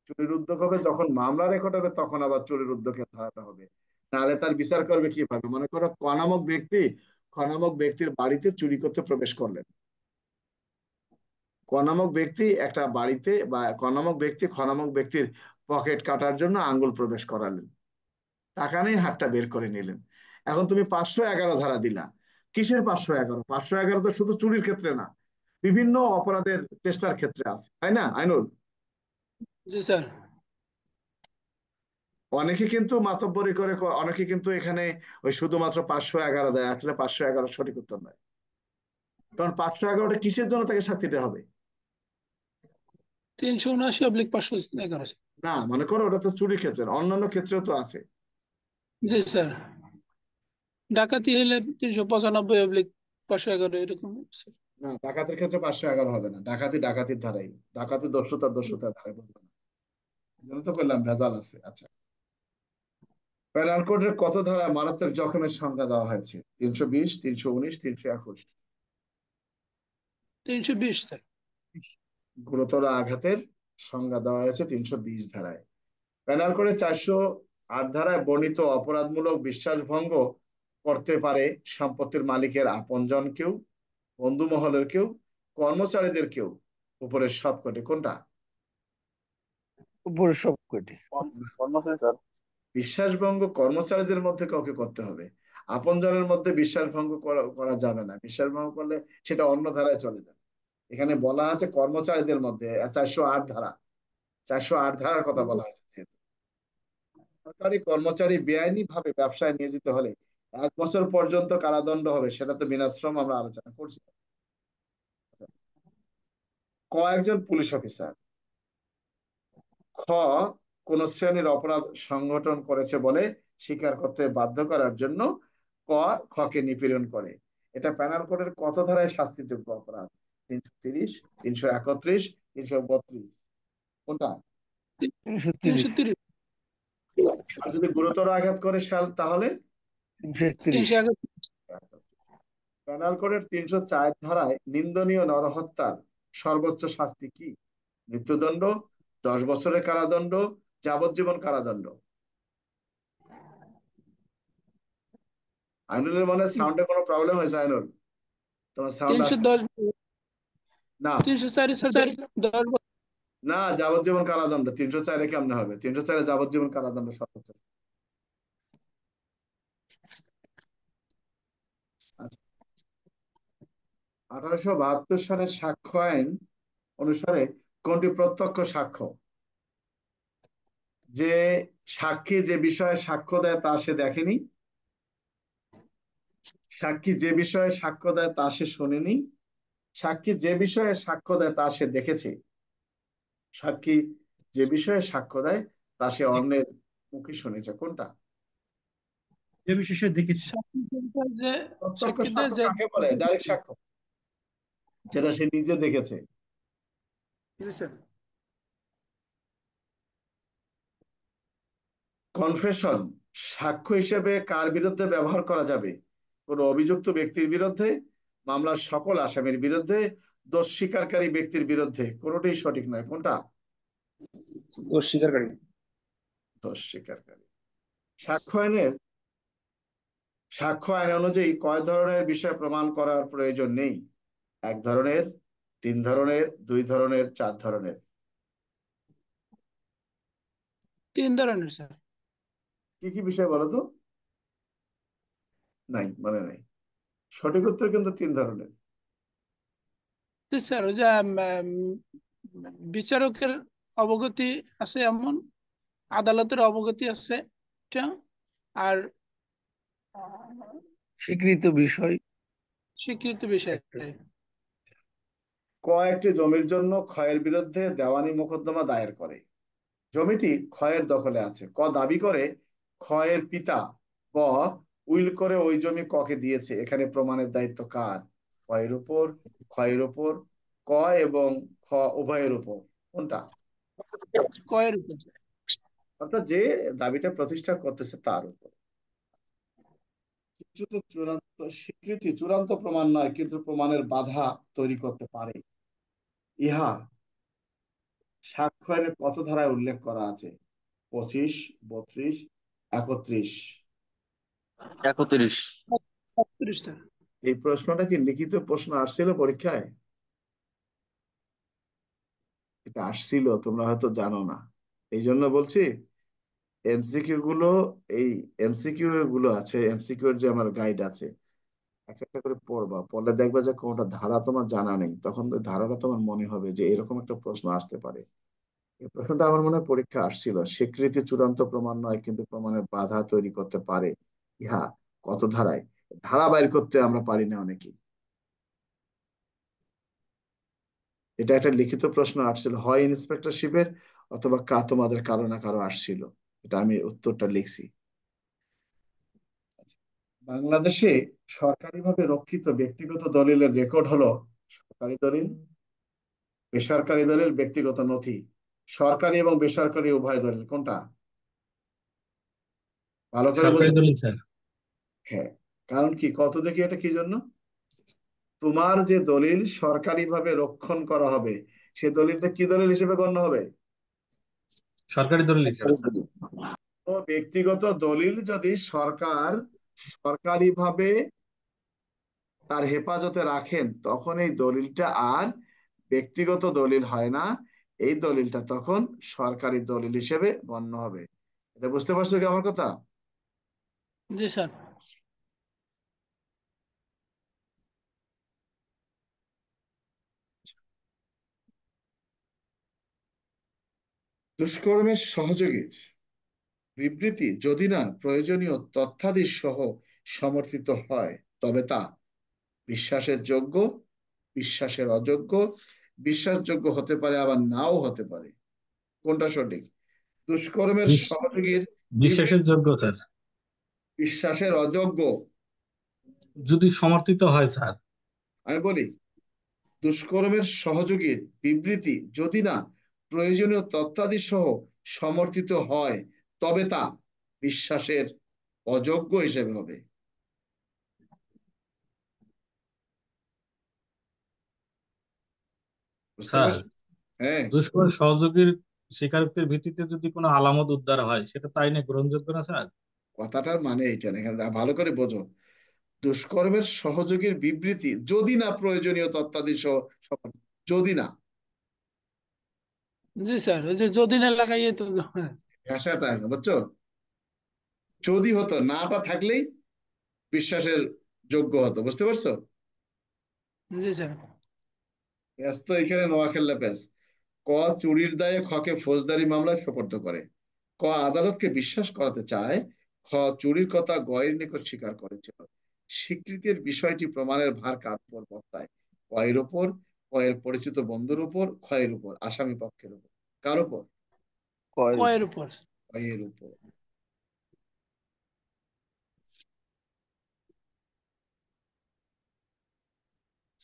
S1: চুরির উদ্যোগ হবে যখন মামলা রেকর্ড হবে, তখন আবার চুরির উদ্যোগের ধারাটা হবে। তাহলে তার বিচার করবে কিভাবে? মনে করো খ নামক ব্যক্তির বাড়িতে চুরি করতে প্রবেশ করলেন। ক নামক ব্যক্তি একটা বাড়িতে, বা খ নামক ব্যক্তির পকেট কাটার জন্য আঙ্গুল প্রবেশ করালেন, টাকা নেই, হাতটা বের করে নিলেন। এখন তুমি 511 ধারা দিলা। কিসের 511? 511 তো শুধু চুরির ক্ষেত্রে না, বিভিন্ন অপরাধের চেষ্টার ক্ষেত্রে আছে, তাই না আইনুল?
S3: জি স্যার।
S1: অনেকে কিন্তু মাতব্বরি করে, অনেকে কিন্তু এখানে ওই শুধুমাত্র 511 দেয়, আসলে 511 সঠিক উত্তর নয়। কারণ 511টা কিসের জন্য তাকে শাস্তি দিতে হবে?
S3: 379/511।
S1: না, মনে করো ওটা তো চুরি ক্ষেত্রে, অন্যান্য ক্ষেত্রেও তো আছে।
S3: জি স্যার। ডাকাতি হলে 395/511 এরকম।
S1: না, ডাকাতের ক্ষেত্রে 511 হবে না, ডাকাতি ডাকাতির ধারাই, ডাকাতি দস্যুতা দস্যুতার ধারায় বলবো না। এই জন্য তো বললাম ভেজাল আছে। আচ্ছা, পেনাল কোডের কত ধারায় মারাত্মক জখমের সংজ্ঞা দেওয়া হয়েছে? 320, 319, 321।
S3: 320 স্যার।
S1: গুরুতর আঘাতের সংজ্ঞা দেওয়া হয়েছে 320 ধারায়। পেনাল কোডে 408 ধারায় বর্ণিত অপরাধমূলক বিশ্বাসভঙ্গ করতে পারে সম্পত্তির মালিকের আপনজন কেউ, বন্ধু মহলের কেউ, কর্মচারীদের কেউ, উপরের সবকটি কোনটা?
S4: উপরে সবকটি।
S2: কর্মচারী স্যার।
S1: বিশ্বাসভঙ্গ কর্মচারীদের মধ্যে কাউকে করতে হবে, আপনজনের মধ্যে বিশ্বাসভঙ্গ করা যাবে না। বিশ্বাসভঙ্গ করলে সেটা অন্য ধারায় চলে যাবে। এখানে বলা আছে কর্মচারীদের মধ্যে 408 ধারা, 408 ধারার কথা বলা হয়েছে। যেহেতু সরকারি কর্মচারী বেআইনি ভাবে ব্যবসায় নিয়োজিত হলে 1 বছর পর্যন্ত কারাদণ্ড হবে, সেটা তো বিনাশ্রম আমরা আলোচনা করছি। একজন পুলিশ অফিসার খ কোন শ্রেণীর অপরাধ সংগঠন করেছে বলে স্বীকার করতে বাধ্য করার জন্য ক খকে নিপীড়ন করে। এটা প্যানাল কোডের কত ধারায় শাস্তিযোগ্য অপরাধ? 330, 331, 332, কোনটা?
S4: 330,
S3: 330,
S1: আর যদি গুরুতর আঘাত করে তাহলে
S4: 331,
S3: 331।
S1: পেনাল কোডের 304 ধারায় নিন্দনীয় নরহত্যার সর্বোচ্চ শাস্তি কি? মৃত্যুদণ্ড, 10 বছরের কারাদণ্ড, যাবজ্জীবন কারাদণ্ড। আইনুলের মনে সাউন্ডে কোনো প্রবলেম হয়েছে? আইনুল, তোমার সাউন্ড আসছে
S3: 310,
S1: না।
S3: 304 স্যার, 10 বছর।
S1: না, যাবজ্জীবন কারাদণ্ড। 304-এ কেমনে হবে? 304-এ যাবজ্জীবন কারাদণ্ড সর্বোচ্চ। আচ্ছা, 1872 সালের সাক্ষ্য আইন অনুসারে কোনটি প্রত্যক্ষ সাক্ষ্য? যে সাক্ষী যে বিষয়ে সাক্ষ্য দেয় তা সে দেখেনি, সাক্ষী যে বিষয়ে সাক্ষ্য দেয় তা সে শোনেনি, সাক্ষী যে বিষয়ে সাক্ষ্য দেয় তা সে দেখেছে, সাক্ষী যে বিষয়ে সাক্ষ্য দেয় তা সে অন্যের মুখে শুনেছে। কোনটা?
S5: যে বিশেষে দেখেছি।
S3: সাক্ষীদের যে
S1: প্রত্যক্ষ
S3: সাক্ষীদের
S1: সাক্ষ্য
S3: যে
S1: কাকে বলে? ডাইরেক্ট সাক্ষ্য, যেটা সে নিজে দেখেছে।
S3: স্যার,
S1: কনফেশন সাক্ষ্য হিসেবে কার বিরুদ্ধে ব্যবহার করা যাবে? কোন অভিযুক্ত ব্যক্তির বিরুদ্ধে, মামলার সকল আসামির বিরুদ্ধে, দোষ স্বীকারকারী ব্যক্তির বিরুদ্ধে। কোনটাই সঠিক নয়। কোনটা?
S2: দোষ স্বীকারকারী।
S1: দোষ স্বীকারকারী। সাক্ষ্য আইনের সাক্ষ্য আইন অনুযায়ী কয় ধরনের বিষয় প্রমাণ করার প্রয়োজন নেই? 1 ধরনের, 3 ধরনের, 2 ধরনের, 4 ধরনের।
S3: 3 ধরনের স্যার।
S1: কি কি বিষয় বলো তো? নাই, মানে নাই। সঠিক উত্তর কিন্তু 3 ধরনের।
S3: জি স্যার, ওই যে বিচারকের অবগতি আছে এমন, আদালতের অবগতি আছে এটা, আর
S4: স্বীকৃত বিষয়
S3: স্বীকৃত বিষয়।
S4: একটা।
S1: একটি জমির জন্য ক্ষয়ের বিরুদ্ধে দেওয়ানি মোকদ্দমা দায়ের করে? জমিটি ক্ষয়ের দখলে আছে। দাবি করে ক্ষয়ের পিতা। গ উইল করে ওই জমি কে দিয়েছে। এখানে প্রমাণের দায়িত্ব কার? ক্ষয়ের উপর, ক্ষয়ের উপর, ক এবং খ উভয়ের উপর। কোনটা?
S3: কয়ের উপর।
S1: অর্থাৎ যে দাবিটা প্রতিষ্ঠা করতেছে তার উপর। স্বীকৃতি চূড়ান্ত প্রমাণ নয়, কিন্তু প্রমাণের বাধা তৈরি করতে পারে। ইহা সাক্ষ্য আইনের কত ধারায় উল্লেখ করা আছে? 25, 32, 31।
S2: 31।
S3: 31 স্যার।
S1: এই প্রশ্নটা কি লিখিত প্রশ্ন আসছিল পরীক্ষায়? এটা আসছিল, তোমরা হয়তো জানো না। এই জন্য বলছি এমসিকিউ গুলো, এই এমসিকিউ গুলো আছে, এমসিকিউ এর যে আমার গাইড আছে, একটা একটা করে পড়বা, পড়লে দেখবা যে কোনটা ধারা তোমার জানা নেই, তখন ওই ধারাটা তোমার মনে হবে যে এরকম একটা প্রশ্ন আসতে পারে। এই প্রশ্নটা আমার মনে হয় পরীক্ষা আসছিল। স্বীকৃতি চূড়ান্ত প্রমাণ নয়, কিন্তু প্রমাণের বাধা তৈরি করতে পারে। ইহা কত ধারায়? ধারা বাইর করতে আমরা পারি না অনেকেই। এটা একটা লিখিত প্রশ্ন আসছিল, হয় ইন্সপেক্টরশিপের অথবা তোমাদের কারো না কারো আসছিল। এটা আমি উত্তরটা লিখছি। বাংলাদেশে সরকারিভাবে রক্ষিত ব্যক্তিগত দলিলের রেকর্ড হলো সরকারি দলিল, বেসরকারি দলিল, ব্যক্তিগত নথি। সরকারি এবং বেসরকারি উভয় দলিল কোনটা? ভালো করে
S6: সরকারি
S1: বুঝুন।
S6: দলিল স্যার।
S1: হ্যাঁ, কারণ কি, কত দেখি এটা কি জন্য? তোমার যে দলিল সরকারি ভাবে রক্ষণ করা হবে, সে দলিলটা কি দলিল হিসেবে গণ্য হবে?
S6: সরকারি দলিল হিসেবে স্যার।
S1: তো ব্যক্তিগত দলিল যদি সরকার সরকারি ভাবে তার হেফাজতে রাখেন, তখন এই দলিলটা আর ব্যক্তিগত দলিল হয় না, এই দলিলটা তখন সরকারি দলিল হিসেবে গণ্য হবে। এটা বুঝতে পারছো কি আমার কথা?
S3: জি স্যার।
S1: দুষ্কর্মের সহযোগীর বিবৃতি যদি না প্রয়োজনীয় তথ্যাদি সহ সমর্থিত হয়, তবে তা বিশ্বাসের যোগ্য, বিশ্বাসের অযোগ্য, বিশ্বাসযোগ্য হতে পারে আবার নাও হতে পারে। কোনটা সঠিক? দুষ্কর্মের
S6: বিশ-
S1: সহযোগীর
S6: বিশ্বাসের
S1: বিবৃতি
S6: যোগ্য স্যার,
S1: বিশ্বাসের অযোগ্য।
S6: যদি সমর্থিত হয় স্যার।
S1: আমি বলি, দুষ্কর্মের সহযোগীর বিবৃতি যদি না প্রয়োজনীয় তথ্যাদি সহ সমর্থিত হয়, তবে তা বিশ্বাসের অযোগ্য হিসেবে হবে। বুঝতে
S6: স্যার,
S1: পারছো? হ্যাঁ,
S6: দুষ্কর্ম সহযোগীর স্বীকারোক্তির ভিত্তিতে যদি কোনো আলামত উদ্ধার হয়, সেটা তাই না গ্রহণযোগ্য না স্যার?
S1: কথাটার মানে এইটা না, এখানে ভালো করে বোঝো। দুষ্কর্মের সহযোগীর বিবৃতি যদি না প্রয়োজনীয় তথ্যাদি সহ যদি না,
S3: জি স্যার, ওই যে যদি না লাগাইয়ে তো।
S1: ভাষাটা বুঝছো? যদি হতো, নাটা থাকলেই বিশ্বাসের যোগ্য হতো। বুঝতে পারছো?
S3: জি স্যার।
S1: প্যাস তো এখানে নোয়াখালী প্যাস। ক, চুরির দায়ে খকে ফৌজদারি মামলায় সোপর্দ করে। ক, আদালতকে বিশ্বাস করাতে চায়। খ, চুরির কথা গয়ের নিকট স্বীকার করেছিল। স্বীকৃতির বিষয়টি প্রমাণের ভার কার উপর বর্তায়? ক এর উপর, ক এর পরিচিত বন্ধুর উপর, খ এর উপর আসামি পক্ষের উপর। কার উপর?
S4: কয়ের
S3: কয়ের
S4: উপর।
S3: উপর।
S1: ক এর উপর।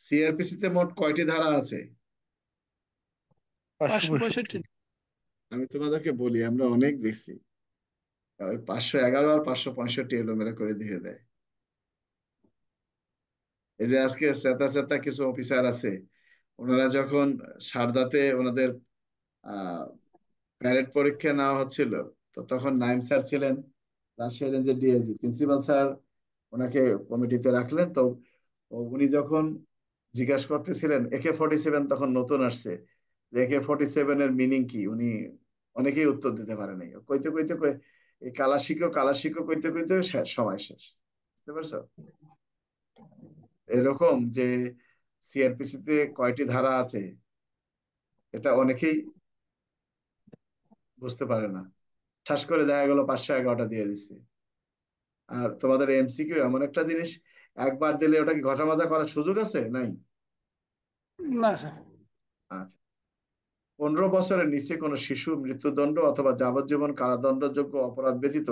S1: সিআরপিসি তে মোট কয়টি ধারা আছে?
S3: 565।
S4: 565।
S1: আমি তোমাদেরকে বলি, আমরা অনেক দেখছি, ওই 511 আর 565 এলোমেলো করে দিয়ে দেয়। এই যে আজকে চেতা চেতা কিছু অফিসার আছে, ওনারা যখন সারদাতে ওনাদের প্যারেড পরীক্ষা নেওয়া হচ্ছিল, তো তখন নাইম স্যার ছিলেন, রাজশাহী রেঞ্জের ডিআইজি, প্রিন্সিপাল স্যার ওনাকে কমিটিতে রাখলেন। তো উনি যখন জিজ্ঞাসা করতেছিলেন, AK-47 তখন নতুন আসছে, যে AK-47 এর মিনিং কি, উনি অনেকেই উত্তর দিতে পারে নাই। কইতে কইতে এই কালাশিকো কালাশিকো কইতে কইতে সময় শেষ। বুঝতে পারছো? এরকম যে সিআরপিসি তে কয়টি ধারা আছে, এটা অনেকেই বুঝতে পারে না। ঠাস করে দেখা গেল 511টা দিয়ে দিচ্ছে। আর তোমাদের MCQ এমন একটা জিনিস, একবার দিলে ওটা কি ঘটা মাজা করার সুযোগ আছে? নাই।
S3: না স্যার।
S1: আচ্ছা, 15 বছরের নিচে কোনো শিশু মৃত্যুদণ্ড অথবা যাবজ্জীবন কারাদণ্ডযোগ্য অপরাধ ব্যতীত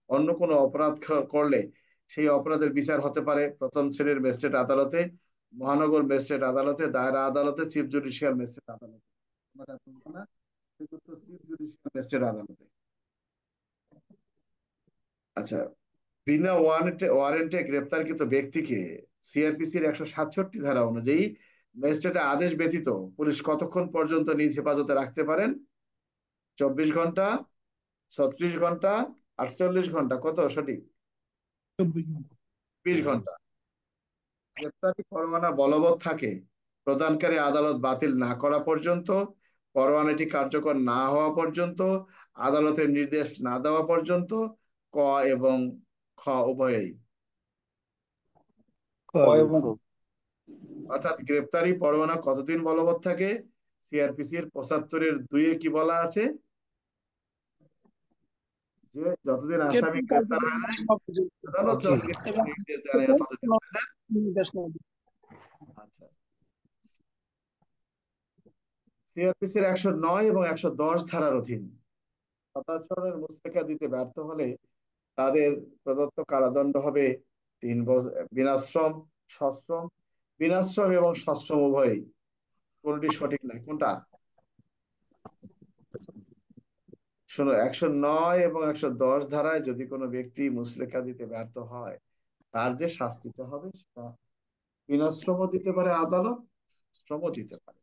S1: অন্য কোনো অপরাধ করলে সেই অপরাধের বিচার হতে পারে প্রথম শ্রেণীর ম্যাজিস্ট্রেট আদালতে, মহানগর ম্যাজিস্ট্রেট আদালতে, দায়রা আদালতে, চিফ জুডিশিয়াল ম্যাজিস্ট্রেট আদালতে। তোমরা বলবো না, সেগুলো তো চিফ জুডিশিয়াল ম্যাজিস্ট্রেট আদালতে। আচ্ছা, বিনা ওয়ারেন্টে ওয়ারেন্টে গ্রেপ্তারকৃত ব্যক্তিকে সিআরপিসির 167 ধারা অনুযায়ী ম্যাজিস্ট্রেটের আদেশ ব্যতীত পুলিশ কতক্ষণ পর্যন্ত নিজ হেফাজতে রাখতে পারেন? 24 ঘন্টা, 36 ঘন্টা, 48 ঘন্টা, কত সঠিক?
S5: 24 ঘন্টা।
S1: 20 ঘন্টা। গ্রেপ্তারি পরোয়ানা বলবৎ থাকে প্রদানকারী আদালত বাতিল না করা পর্যন্ত, পরোয়ানাটি কার্যকর না হওয়া পর্যন্ত, আদালতের নির্দেশ না দেওয়া পর্যন্ত। ক এবং খ উভয়ই।
S4: ক এবং খ।
S1: অর্থাৎ গ্রেপ্তারি পরোয়ানা কতদিন বলবৎ থাকে? সিআরপিসির 75-2 কি বলা আছে? যে যতদিন আসামি গ্রেপ্তার হয় নাই, আদালত
S4: জি।
S1: যতদিন
S3: এবং
S1: নির্দেশ দেয় না ততদিন, তাই না?
S3: নির্দেশ না দিলে।
S1: আচ্ছা, সিআরপিসির 109 এবং 110 ধারার অধীন হতাচরণের মুচলেকা দিতে ব্যর্থ হলে তাদের প্রদত্ত কারাদণ্ড হবে 3 বছর বিনাশ্রম, সশ্রম, বিনাশ্রম এবং সশ্রম উভয়ই, কোনটি সঠিক নয়, কোনটা? শোনো, 109 এবং 110 ধারায় যদি কোনো ব্যক্তি মুচলেকা দিতে ব্যর্থ হয়, তার যে শাস্তিটা হবে সেটা বিনাশ্রমও দিতে পারে আদালত, শ্রমও দিতে পারে।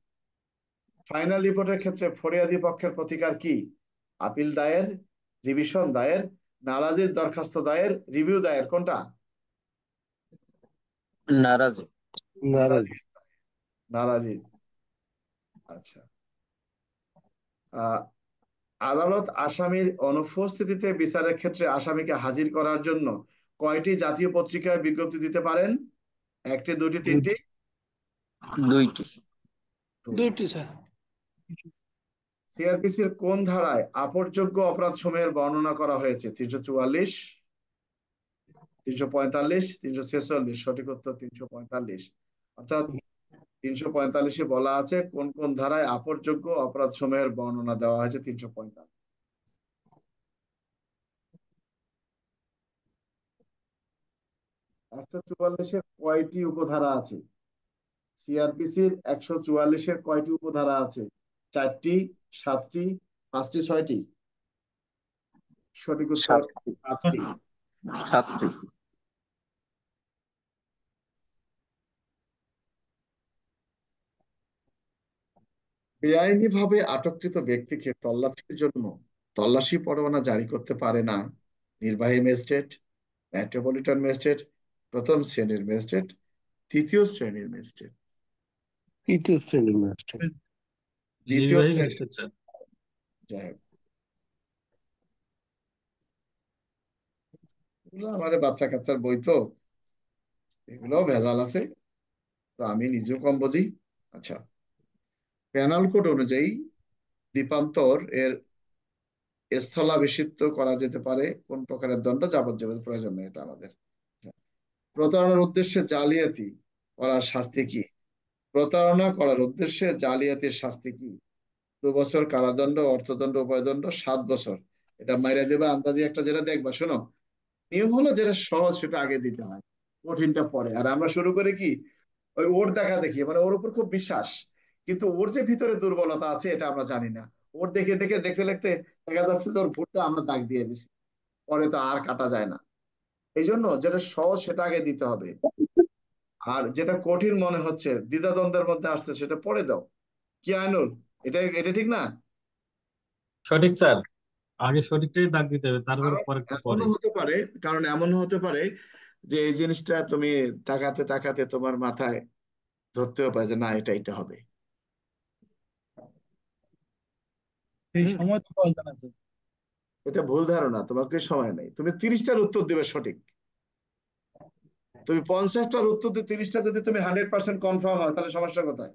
S1: ফাইনাল রিপোর্টের ক্ষেত্রে ফরিয়াদি পক্ষের প্রতিকার কি? আপিল দায়ের, রিভিশন দায়ের, নারাজির দরখাস্ত দায়ের, রিভিউ দায়ের, কোনটা?
S4: নারাজি।
S1: নারাজি, নারাজি। আচ্ছা। আহ আদালত আসামির অনুপস্থিতিতে বিচারের ক্ষেত্রে আসামিকে হাজির করার জন্য কয়টি জাতীয় পত্রিকায় বিজ্ঞপ্তি দিতে পারেন? একটি, দুটি, তিনটি?
S4: দুইটি।
S3: দুইটি স্যার।
S1: সিআরপিসির কোন ধারায় আপরযোগ্য অপরাধ সমূহের বর্ণনা করা হয়েছে? 344, 345, 346? সঠিক উত্তর 345। অর্থাৎ 345-এ বলা আছে কোন কোন ধারায় আপরযোগ্য অপরাধ সমূহের বর্ণনা দেওয়া হয়েছে। 345। 144-এর কয়টি উপধারা আছে? সিআরপিসির 144-এর কয়টি উপধারা আছে? 4টি, 7টি, 5টি, 6টি? সঠিক উত্তর 7টি।
S4: 7টি।
S1: বেআইনিভাবে আটককৃত ব্যক্তিকে তল্লাশির জন্য তল্লাশি পরোয়ানা জারি করতে পারে না নির্বাহী ম্যাজিস্ট্রেট, মেট্রোপলিটন ম্যাজিস্ট্রেট, প্রথম শ্রেণীর ম্যাজিস্ট্রেট, তৃতীয় শ্রেণীর ম্যাজিস্ট্রেট?
S4: তৃতীয় শ্রেণীর ম্যাজিস্ট্রেট।
S1: দ্বিতীয়
S6: নির্বাহী
S1: শ্রেণী।
S6: Magistrate sir.
S1: যাই হোক, এগুলো আমাদের বাচ্চা কাচ্চার বই তো, এগুলো ভেজাল আছে, তো আমি নিজেও কম বুঝি। আচ্ছা, পেনাল কোড অনুযায়ী দ্বীপান্তর এর স্থলাভিষিক্ত করা যেতে পারে কোন প্রকারের দণ্ড? যাবজ্জীবন, প্রয়োজন নেই এটা আমাদের। প্রতারণার উদ্দেশ্যে জালিয়াতি করার শাস্তি কি? প্রতারণা করার উদ্দেশ্যে জালিয়াতির শাস্তি কি? 2 বছর কারাদণ্ড, অর্থদণ্ড, উভয়দণ্ড, 7 বছর। এটা মাইরা দেবে আন্দাজে একটা, যেটা দেখবা। শোনো, নিয়ম হলো যেটা সহজ সেটা আগে দিতে হয়, কঠিনটা পরে। আর আমরা শুরু করে কি ওই ওর দেখা দেখি, মানে ওর উপর খুব বিশ্বাস, কিন্তু ওর যে ভিতরে দুর্বলতা আছে এটা আমরা জানি না। ওর দেখে দেখে দেখতে দেখতে দেখা যাচ্ছে যে ওর ভুলটা আমরা দাগ দিয়ে দিছি, পরে তো আর কাটা যায় না। এই জন্য যেটা সহজ সেটা আগে দিতে হবে, আর যেটা কঠিন মনে হচ্ছে, দ্বিধাদ্বন্দ্বের মধ্যে আসছে, সেটা পরে দাও। কি আইনুল, এটা এটা ঠিক না?
S6: সঠিক স্যার, আগে সঠিকটাই দাগ দিতে হবে, তারপর
S1: কারণ
S6: পরেরটা পরে।
S1: এমনও হতে পারে, কারণ এমনও হতে পারে যে এই জিনিসটা তুমি তাকাতে তাকাতে তোমার মাথায় ধরতেও পারে যে না, এটা এটা হবে।
S5: সেই
S1: হুম,
S5: সময় তো প্রয়োজন আছে।
S1: এটা ভুল ধারণা, তোমাকে সময় নেই। তুমি 30টার উত্তর দিবে সঠিক, তুমি 50টার উত্তর দিয়ে 30টা যদি তুমি 100% কনফার্ম হয়, তাহলে সমস্যা কোথায়?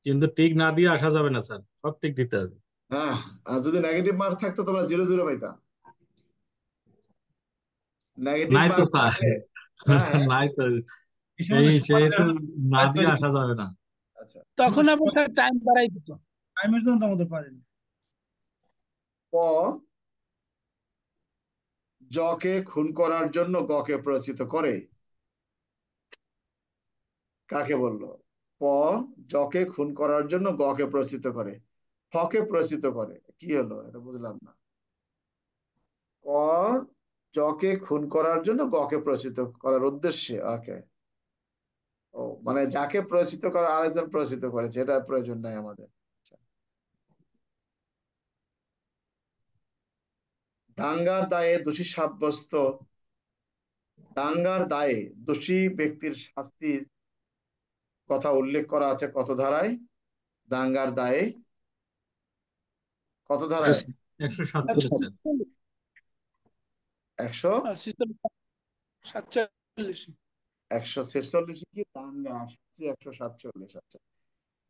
S6: কিন্তু টিক না দিয়ে আসা যাবে না স্যার, সব টিক দিতে হবে।
S1: হ্যাঁ, আর যদি নেগেটিভ মার্ক থাকতো তোমরা 0-0 পাইতা। নেগেটিভ
S6: নাই তো
S1: মার্ক
S6: স্যার,
S1: থাকলে, হ্যাঁ,
S6: নাই তো,
S5: এই
S6: সেই
S5: সময়
S6: সেহেতু না দিয়ে
S5: তৈরি
S6: আসা যাবে না।
S1: আচ্ছা।
S3: তখন আবার স্যার টাইম বাড়াই দিত।
S5: টাইমের জন্য তো আমাদের পারেনি।
S1: ক, জকে খুন করার জন্য গকে প্ররোচিত করে। কাকে বললো? প, জকে খুন করার জন্য গকে প্ররোচিত করে, ফকে প্ররোচিত করে। কি হলো এটা বুঝলাম না। ক, জকে খুন করার জন্য গকে প্ররোচিত করার উদ্দেশ্যে। ওকে, ও মানে যাকে প্ররোচিত করা আরেকজন প্ররোচিত করেছে, এটা প্রয়োজন নাই আমাদের। আচ্ছা। দাঙ্গার দায়ে দোষী সাব্যস্ত, দাঙ্গার দায়ে দোষী ব্যক্তির শাস্তির কথা উল্লেখ করা আছে কত ধারায়? দাঙ্গার দায়ে কত ধারায়?
S6: 147 স্যার।
S1: 100,
S3: 47।
S1: 146 কি দাঙ্গা, 147। আচ্ছা।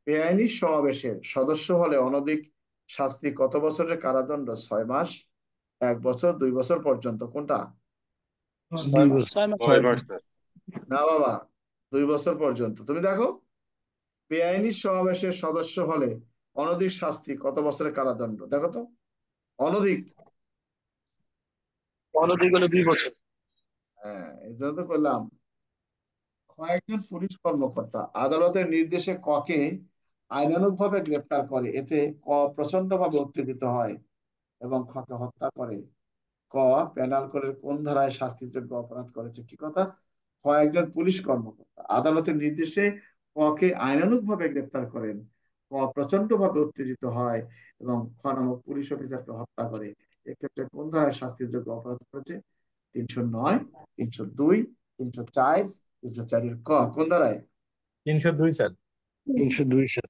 S1: বেআইনি সমাবেশের সদস্য হলে অনধিক শাস্তি কত বছরের কারাদণ্ড? 6 মাস, 1 বছর, 2 বছর পর্যন্ত, কোনটা?
S4: 2 বছর।
S3: 6 মাস।
S4: 6 বছর।
S1: না বাবা, 2 বছর পর্যন্ত। তুমি দেখো, বেআইনি সমাবেশের সদস্য হলে অনধিক শাস্তি কত বছরের কারাদণ্ড? দেখো তো, অনধিক
S5: অনধিক হলে 2 বছর।
S1: হ্যাঁ, এই জন্য তো করলাম। কয়েকজন পুলিশ কর্মকর্তা আদালতের নির্দেশে ককে আইনানুগভাবে গ্রেপ্তার করে, এতে ক প্রচন্ডভাবে উত্তেজিত হয় এবং খকে হত্যা করে। ক পেনাল কোডের কোন ধারায় শাস্তিযোগ্য অপরাধ করেছে? কি কথা? কয়েকজন পুলিশ কর্মকর্তা আদালতের নির্দেশে ককে আইনানুগভাবে গ্রেপ্তার করেন, ক প্রচন্ডভাবে উত্তেজিত হয় এবং খ নামক পুলিশ অফিসারকে হত্যা করে। এক্ষেত্রে কোন ধারায় শাস্তিযোগ্য অপরাধ করেছে? 309, 302, 304, 304 ক কোন ধারায়?
S6: 302 স্যার।
S4: 302 সাল।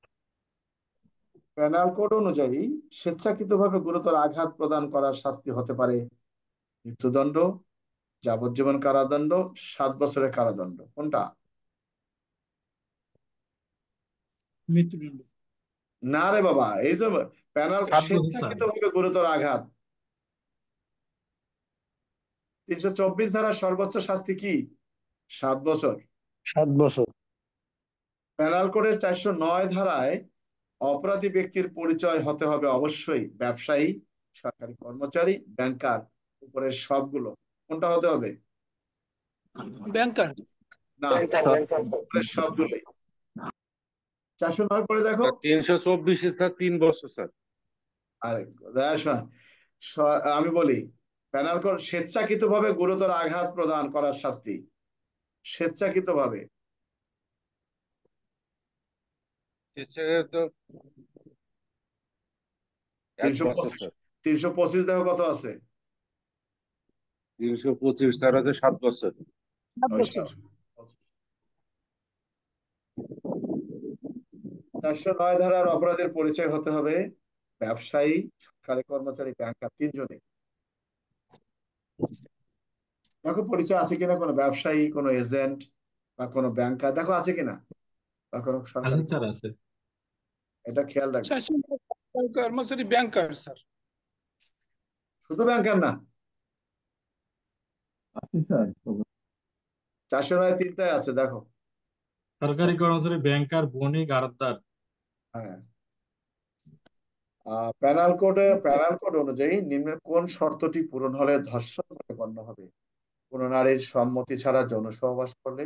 S1: পেনাল কোড অনুযায়ী স্বেচ্ছাকৃতভাবে গুরুতর আঘাত প্রদান করার শাস্তি হতে পারে মৃত্যুদণ্ড, যাবজ্জীবন কারাদণ্ড, 7 বছরের কারাদণ্ড। কোনটা?
S5: মৃত্যুদণ্ড।
S1: না রে বাবা, এই যে পেনাল
S6: 7 বছর স্যার।
S1: স্বেচ্ছাকৃতভাবে গুরুতর আঘাত, 324 ধারা সর্বোচ্চ শাস্তি কি? 7 বছর।
S4: 7 বছর।
S1: পেনাল কোডের 409 ধারায় অপরাধী ব্যক্তির পরিচয় হতে হবে অবশ্যই ব্যবসায়ী, সরকারি কর্মচারী, ব্যাংকার, উপরের সবগুলো। কোনটা হতে হবে?
S3: ব্যাংকার।
S1: না, উপরের সবগুলোই। 409 পড়ে দেখো।
S7: 324 স্যার 3 বছর স্যার।
S1: আরে শোন, আমি বলি, পেনাল কোড স্বেচ্ছাকৃতভাবে গুরুতর আঘাত প্রদান করার শাস্তি, স্বেচ্ছাকৃতভাবে।
S7: তো 1 বছর
S1: 325,
S7: স্যার।
S1: 325 দেখো কত আছে?
S7: 325 স্যার আছে 7 বছর।
S3: 7
S1: ওই
S3: বছর।
S1: 409 ধারার অপরাধের পরিচয় হতে হবে ব্যবসায়ী, সরকারি কর্মচারী, ব্যাংকার, তিনজনে। দেখো পরিচয় আছে কিনা কোনো ব্যবসায়ী, কোনো এজেন্ট বা কোনো ব্যাংকার, দেখো আছে কিনা, বা কোনো সরকারি।
S6: স্যার আছে।
S1: এটা খেয়াল রাখবে।
S3: কর্মচারী ব্যাংকার স্যার।
S1: শুধু ব্যাংকার না, 409 3টায় আছে দেখো।
S6: সরকারি কর্মচারী, ব্যাংকার, বণিক, আড়তদার।
S1: হ্যাঁ, পেনাল কোড অনুযায়ী নিম্নের কোন শর্তটি পূরণ হলে ধর্ষণ বলে গণ্য হবে? কোন নারীর সম্মতি ছাড়া যৌন সহবাস করলে,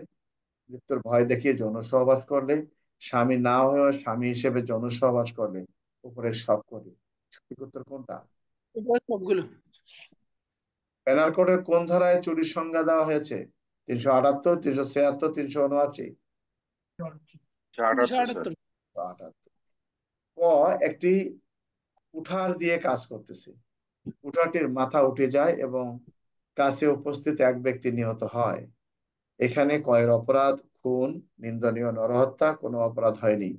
S1: মৃত্যুর ভয় দেখিয়ে যৌন সহবাস করলে, স্বামী না হয়ে স্বামী হিসেবে যৌন সহবাস করলে, উপরের সব করে। সঠিক উত্তর কোনটা?
S3: এগুলো সবগুলো।
S1: পেনাল কোডের কোন ধারায় চুরির সংজ্ঞা দেওয়া হয়েছে? 378, 376, 379।
S7: 78 স্যার।
S3: 378।
S1: 78। ক একটি কুঠার দিয়ে কাজ করতেছে, কুঠারটির মাথা উঠে যায় এবং কাছে উপস্থিত এক ব্যক্তি নিহত হয়। এখানে কয়ের অপরাধ? খুন, নিন্দনীয় নরহত্যা, কোনো অপরাধ হয়নি।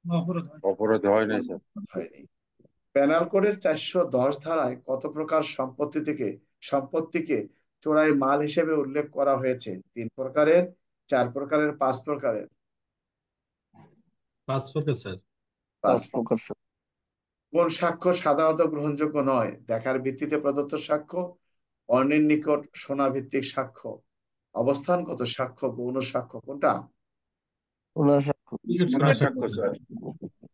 S5: অপরাধ হয়।
S7: অপরাধ হয় নাই স্যার।
S1: হয়নি। পেনাল কোডের 410 ধারায় কত প্রকার সম্পত্তিকে চোরাই মাল হিসেবে উল্লেখ করা হয়েছে? 3 প্রকারের, 4 প্রকারের, 5 প্রকারের?
S6: 5 প্রকার স্যার।
S1: 5 প্রকার।
S4: প্রকার স্যার।
S1: কোন সাক্ষ্য সাধারণত গ্রহণযোগ্য নয়? দেখার ভিত্তিতে প্রদত্ত সাক্ষ্য, অন্যের নিকট শোনা ভিত্তিক সাক্ষ্য, অবস্থানগত সাক্ষ্য, গৌণ সাক্ষ্য। কোনটা?
S4: ওনার সাক্ষ্য।
S7: শোনা সাক্ষ্য স্যার।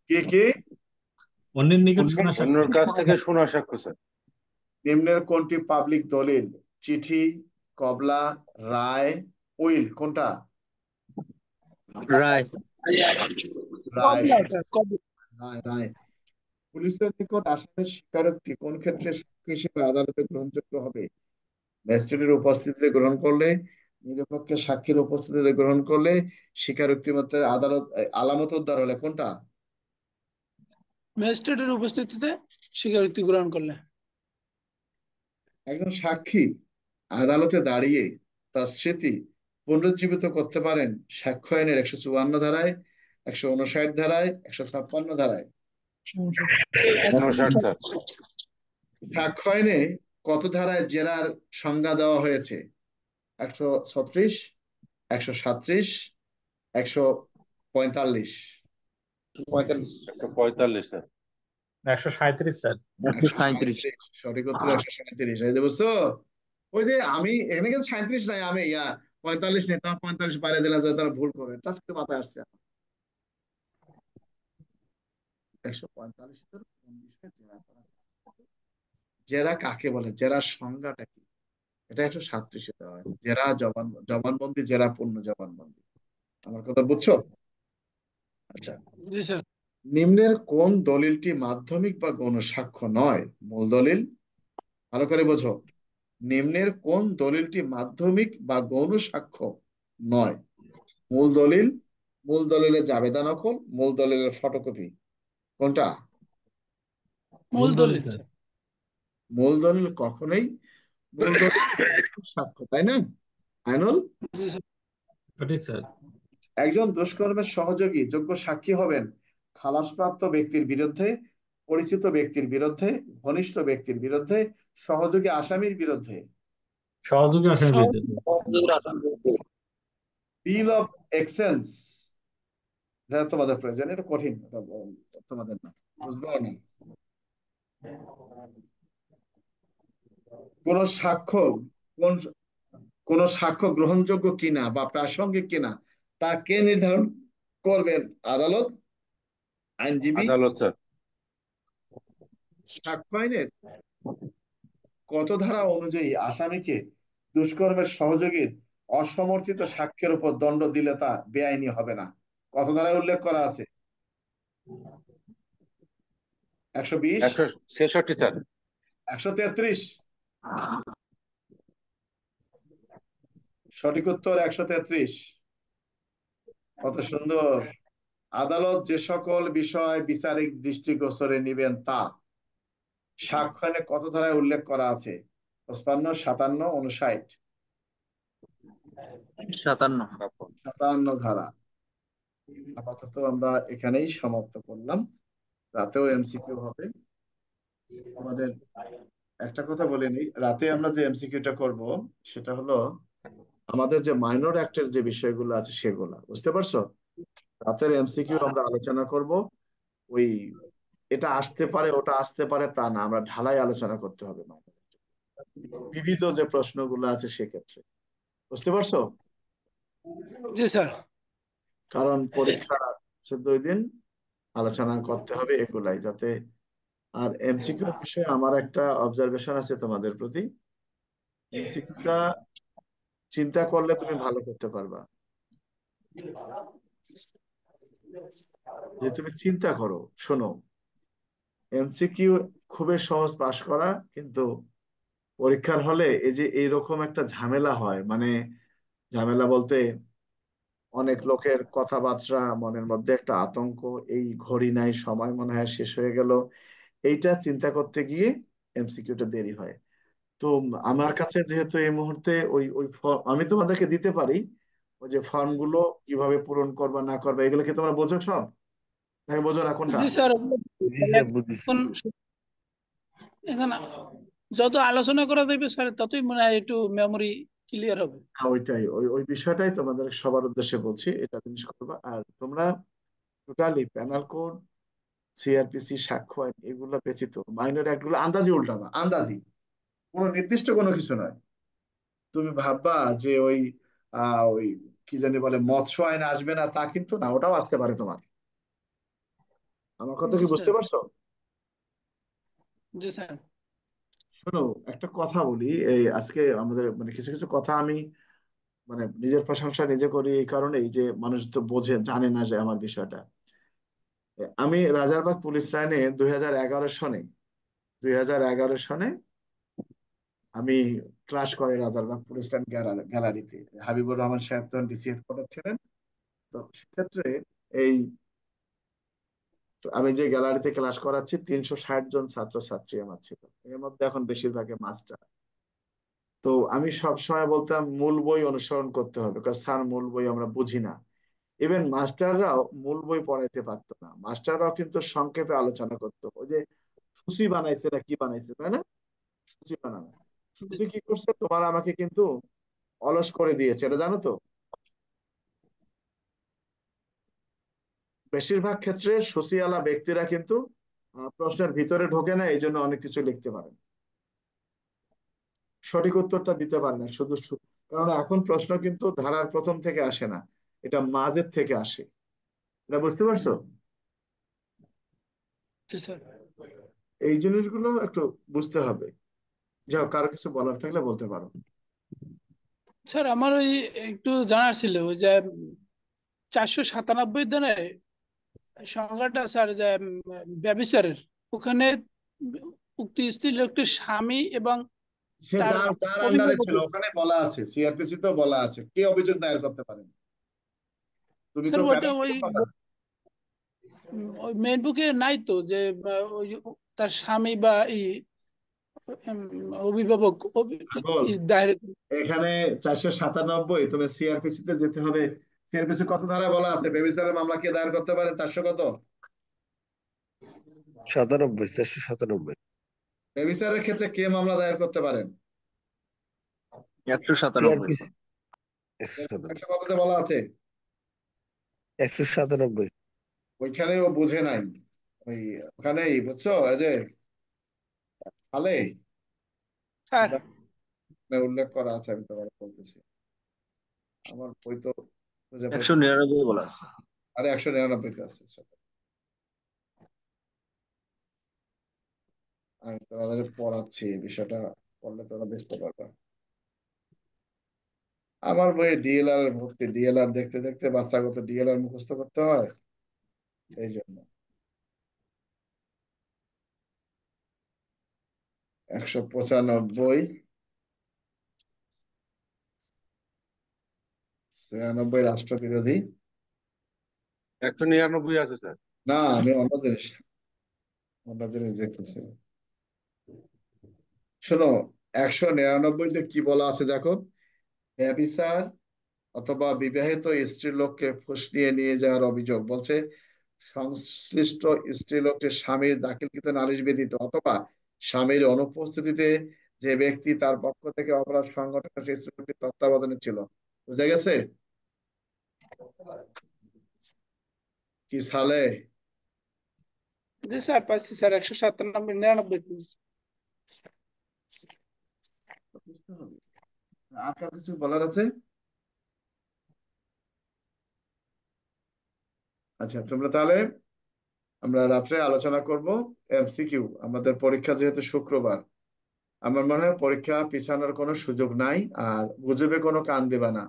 S1: কি কি?
S6: অন্যের নিকট শোনা সাক্ষ্য।
S7: অন্যের কাছ থেকে শোনা সাক্ষ্য স্যার।
S1: নিম্নের কোনটি পাবলিক দলিল? চিঠি, কবলা, রায়, উইল। কোনটা?
S4: রায়।
S1: রায়।
S3: কবলা স্যার, কবলা।
S1: রায়, রায়। পুলিশের নিকট আসামির স্বীকারোক্তি কোন ক্ষেত্রে সাক্ষ্য হিসেবে আদালতে গ্রহণযোগ্য হবে? ম্যাজিস্ট্রেটের উপস্থিতিতে গ্রহণ করলে, নিরপেক্ষ সাক্ষীর উপস্থিতিতে গ্রহণ করলে, স্বীকারোক্তি মতে আদালত আলামত উদ্ধার হলে। কোনটা?
S3: ম্যাজিস্ট্রেটের উপস্থিতিতে স্বীকারোক্তি গ্রহণ করলে।
S1: একজন সাক্ষী আদালতে দাঁড়িয়ে তার স্মৃতি পুনরুজ্জীবিত করতে পারেন সাক্ষ্য আইনের 154 ধারায়, 159 ধারায়, 156 ধারায়।
S7: 59 স্যার।
S1: সাক্ষ্য আইনে কত ধারায় জেরার সংজ্ঞা দেওয়া হয়েছে? 136, 137, 145।
S7: 145 স্যার।
S6: 137 স্যার।
S4: 137।
S1: সঠিক উত্তর 137। এই যে বুঝছো, ওই যে আমি এখানে কিন্তু 37 নাই, আমি 45 নেই, তাও 45 বাইরে দিলাম যাতে তারা ভুল করে, টাচ করে মাথায় আসছে। 145 কোন বিষয়ে জেরা করা? জেরা কাকে বলে? জেরার সংজ্ঞাটা কি? এটা 137 দেওয়া হয়েছে, জেরা জবানবন্দি, জেরা পূর্ণ জবানবন্দি। আমার কথা বুঝছো? আচ্ছা,
S3: জি স্যার।
S1: নিম্নের কোন দলিলটি মাধ্যমিক বা গৌণ সাক্ষ্য নয়? মূল দলিল। ভালো করে বোঝো, নিম্নের কোন দলিলটি মাধ্যমিক বা গৌণ সাক্ষ্য নয়? মূল দলিল, মূল দলিলের জাবেদা নকল, মূল দলিলের ফটোকপি, কোনটা?
S3: মূল
S6: মূল দলিল
S3: দলিল
S6: স্যার।
S3: স্যার।
S1: মূল দলিল কখনোই, মূল দলিল সাক্ষ্য, তাই না আইনুল?
S3: জি স্যার।
S6: সঠিক স্যার।
S1: একজন দুষ্কর্মের সহযোগী যোগ্য সাক্ষী হবেন খালাসপ্রাপ্ত ব্যক্তির বিরুদ্ধে, পরিচিত ব্যক্তির বিরুদ্ধে, ঘনিষ্ঠ ব্যক্তির বিরুদ্ধে, সহযোগী আসামির বিরুদ্ধে।
S6: সহযোগী আসামির বিরুদ্ধে স্যার।
S1: বিল অফ এক্সচেঞ্জ, এটা তোমাদের প্রয়োজন, এটা কঠিন, এটা তোমাদের না, বুঝবেও না। কোন সাক্ষ্য, কোন কোন সাক্ষ্য গ্রহণযোগ্য কিনা বা প্রাসঙ্গিক কিনা তা কে নির্ধারণ করবেন? আদালত, আইনজীবী?
S7: আদালত স্যার।
S1: সাক্ষ্য আইনের কত ধারা অনুযায়ী আসামিকে দুষ্কর্মের সহযোগীর অসমর্থিত সাক্ষ্যের উপর দণ্ড দিলে তা বেআইনি হবে না? কত ধারায় উল্লেখ করা আছে? 120,
S7: 166 স্যার।
S1: 133? সঠিক উত্তর 133। কত সুন্দর। আদালত যে সকল বিষয় বিচারিক দৃষ্টিগোচরে নিবেন তা সাক্ষ্য আইনে কত ধারায় উল্লেখ করা আছে? 55, 57, 59?
S4: 57।
S1: 57 ধারা। আপাতত আমরা এখানেই সমাপ্ত করলাম, রাতেও এমসিকিউ হবে আমাদের। একটা কথা বলে নিই, রাতে আমরা যে এমসিকিউটা করব সেটা হলো আমাদের যে মাইনর অ্যাক্টের যে বিষয়গুলো আছে সেগুলা, বুঝতে পারছো? রাতের এমসিকিউ আমরা আলোচনা করব, ওই এটা আসতে পারে ওটা আসতে পারে তা না, আমরা ঢালাই আলোচনা করতে হবে minor act এর। বিবিধ যে প্রশ্নগুলো আছে সেক্ষেত্রে, বুঝতে পারছো?
S3: জি স্যার।
S1: কারণ পরীক্ষা আছে 2 দিন, আলোচনা করতে হবে এগুলাই যাতে। আর এমসিকিউ বিষয়ে আমার একটা অবজারভেশন আছে তোমাদের প্রতি, এমসিকিউটা চিন্তা করলে তুমি ভালো করতে পারবা। যে তুমি চিন্তা করো, শোনো, এমসিকিউ খুবই সহজ পাশ করা, কিন্তু পরীক্ষার হলে এই যে এইরকম একটা ঝামেলা হয়, মানে ঝামেলা বলতে অনেক লোকের কথাবার্তা, মনের মধ্যে একটা আতঙ্ক, এই ঘড়ি নাই, সময় মনে হয় শেষ হয়ে গেল, এইটা চিন্তা করতে গিয়ে এমসিকিউটা দেরি হয়। তো আমার কাছে যেহেতু এই মুহূর্তে ওই ওই আমি তোমাদেরকে দিতে পারি ওই যে ফর্ম গুলো কিভাবে পূরণ করবা না করবা, এগুলো কি তোমরা বোঝো সব, নাকি বোঝো না কোনটা?
S3: জি স্যার।
S4: জি স্যার, বুঝেছি।
S3: এখন এখানে যত আলোচনা করা যাবে স্যার ততই মনে হয় একটু মেমোরি ক্লিয়ার হবে।
S1: হ্যাঁ, ওইটাই, ওই ওই বিষয়টাই তোমাদের সবার উদ্দেশ্যে বলছি, এটা জিনিস করবা। আর তোমরা টোটালি প্যানাল কোড, সিআরপিসি, সাক্ষ্য আইন এগুলো ব্যতীত মাইনর অ্যাক্ট গুলো আন্দাজি উল্টাবা, আন্দাজি, কোনো নির্দিষ্ট কোনো কিছু নয়। তুমি ভাববা যে ওই কি জানি বলে মৎস্য আইন আসবে না, তা কিন্তু না, ওটাও আসতে পারে তোমার। আমার কথা
S3: জি
S1: কি বুঝতে
S3: স্যার।
S1: পারছো?
S3: জি স্যার।
S1: শোনো, একটা কথা বলি, এই আজকে আমাদের মানে কিছু কিছু কথা আমি মানে নিজের প্রশংসা নিজে করি এই কারণেই যে মানুষ তো বোঝে, জানে না যে আমার বিষয়টা। আমি রাজারবাগ পুলিশ লাইনে 2011 সনে 2011 সনে আমি ক্লাস করি রাজারবাগ পুলিশ লাইন গ্যালারিতে। হাবিবুর রহমান সাহেব তখন ডিসি হেডকোয়ার্টার ছিলেন। তো সেক্ষেত্রে এই আমি যে গ্যালারিতে ক্লাস করাচ্ছি 360 জন ছাত্রছাত্রী আমার ছিল, এর মধ্যে এখন বেশিরভাগই মাস্টার। তো আমি সব সময় বলতাম মূল বই অনুসরণ করতে হবে, কারণ স্যার মূল বই আমরা বুঝি না। ইভেন মাস্টাররাও মূল বই পড়াইতে পারতো না, মাস্টাররাও কিন্তু সংক্ষেপে আলোচনা করতো। ওই যে সূচি বানাইছে না কি বানাইছে, তাই না? সূচি বানানো, সূচি কি করছে, তোমার আমাকে কিন্তু অলস করে দিয়েছে, এটা জানো তো? বেশিরভাগ ক্ষেত্রে সূচিওয়ালা ব্যক্তিরা কিন্তু প্রশ্নের ভিতরে ঢোকে না, এই জন্য অনেক কিছু লিখতে পারে না, সঠিক উত্তরটা দিতে পারে না, শুধু কারণ এখন প্রশ্ন কিন্তু ধারার প্রথম থেকে আসে না, এটা মাঝের থেকে আসে, এটা বুঝতে পারছো?
S3: জি স্যার।
S1: এই জিনিসগুলো একটু বুঝতে হবে। যাও, কারো কিছু বলার থাকলে বলতে পারো।
S3: স্যার আমার ওই একটু জানার ছিল ওই যে 497 ধানে সংজ্ঞাটা স্যার যে ব্যভিচারের ওখানে উক্ত স্ত্রী লোকটির স্বামী এবং
S1: সে
S3: তার
S1: যার যার আন্ডারে
S3: অভিভাবক।
S1: ছিল ওখানে বলা আছে, সিআরপিসি তো বলা আছে কে অভিযোগ দায়ের করতে পারেন। তুমি তো
S3: স্যার ওইটা
S1: প্যানেল
S3: ওই
S1: পাবা।
S3: ওই মেইন বুকে নাই তো যে ওই তার স্বামী বা উম, অভিভাবক
S1: পাগল,
S3: দায়ের।
S1: এখানে 497, তুমি সিআরপিসি তে যেতে হবে। সিআরপিসি কত ধারা বলা আছে বেবিচারের মামলা কে দায়ের করতে পারে? 400 কত?
S4: 97, 497।
S1: বেবিচারের ক্ষেত্রে কে মামলা দায়ের করতে পারেন?
S4: 197।
S1: 100 কততে বলা আছে?
S4: 197।
S1: ওইখানে ও বুঝে নাই। ওই ওখানেই বুঝছো, এই যে খালে
S3: স্যার
S1: উল্লেখ করা আছে, আমি তোমাকে বলতেছি। আমার বই তো খুঁজে পাচ্ছি।
S4: 199 বলা আছে।
S1: আরে 199 আছে। আমি তোমাদের পড়াচ্ছি, এই বিষয়টা পড়লে তোমরা বুঝতে পারবে। আমার বইয়ে ডিএলআর ভর্তি, ডিএলআর দেখতে দেখতে বাচ্চাগত ডিএলআর মুখস্থ করতে হয়, এই জন্য। 195, 96 রাষ্ট্রবিরোধী।
S7: 199 আছে স্যার।
S1: না, আমি অন্য জিনিস দেখতেছি। শোনো, 199-তে কি বলা আছে দেখো। ব্যভিচার অথবা বিবাহিত স্ত্রী লোককে ফুসলিয়ে নিয়ে যাওয়ার অভিযোগ বলছে, সংশ্লিষ্ট স্ত্রী লোকটির স্বামীর দাখিলকৃত নালিশ ব্যতীত অথবা স্বামীর অনুপস্থিতিতে যে ব্যক্তি তার পক্ষ থেকে অপরাধ সংগঠনের সেই স্ত্রী লোকটির তত্ত্বাবধানে ছিল। বুঝা গেছে কি সালে?
S3: জি স্যার পাইছি স্যার 197 99 পেয়েছি।
S1: বুঝতে হবে। আর কার কিছু বলার আছে? আচ্ছা, তোমরা তাহলে আমরা রাত্রে আলোচনা করব এমসিকিউ। আমাদের পরীক্ষা যেহেতু শুক্রবার, আমার মনে হয় পরীক্ষা পিছানোর কোনো সুযোগ নাই। আর গুজবে কোনো কান দেবা না।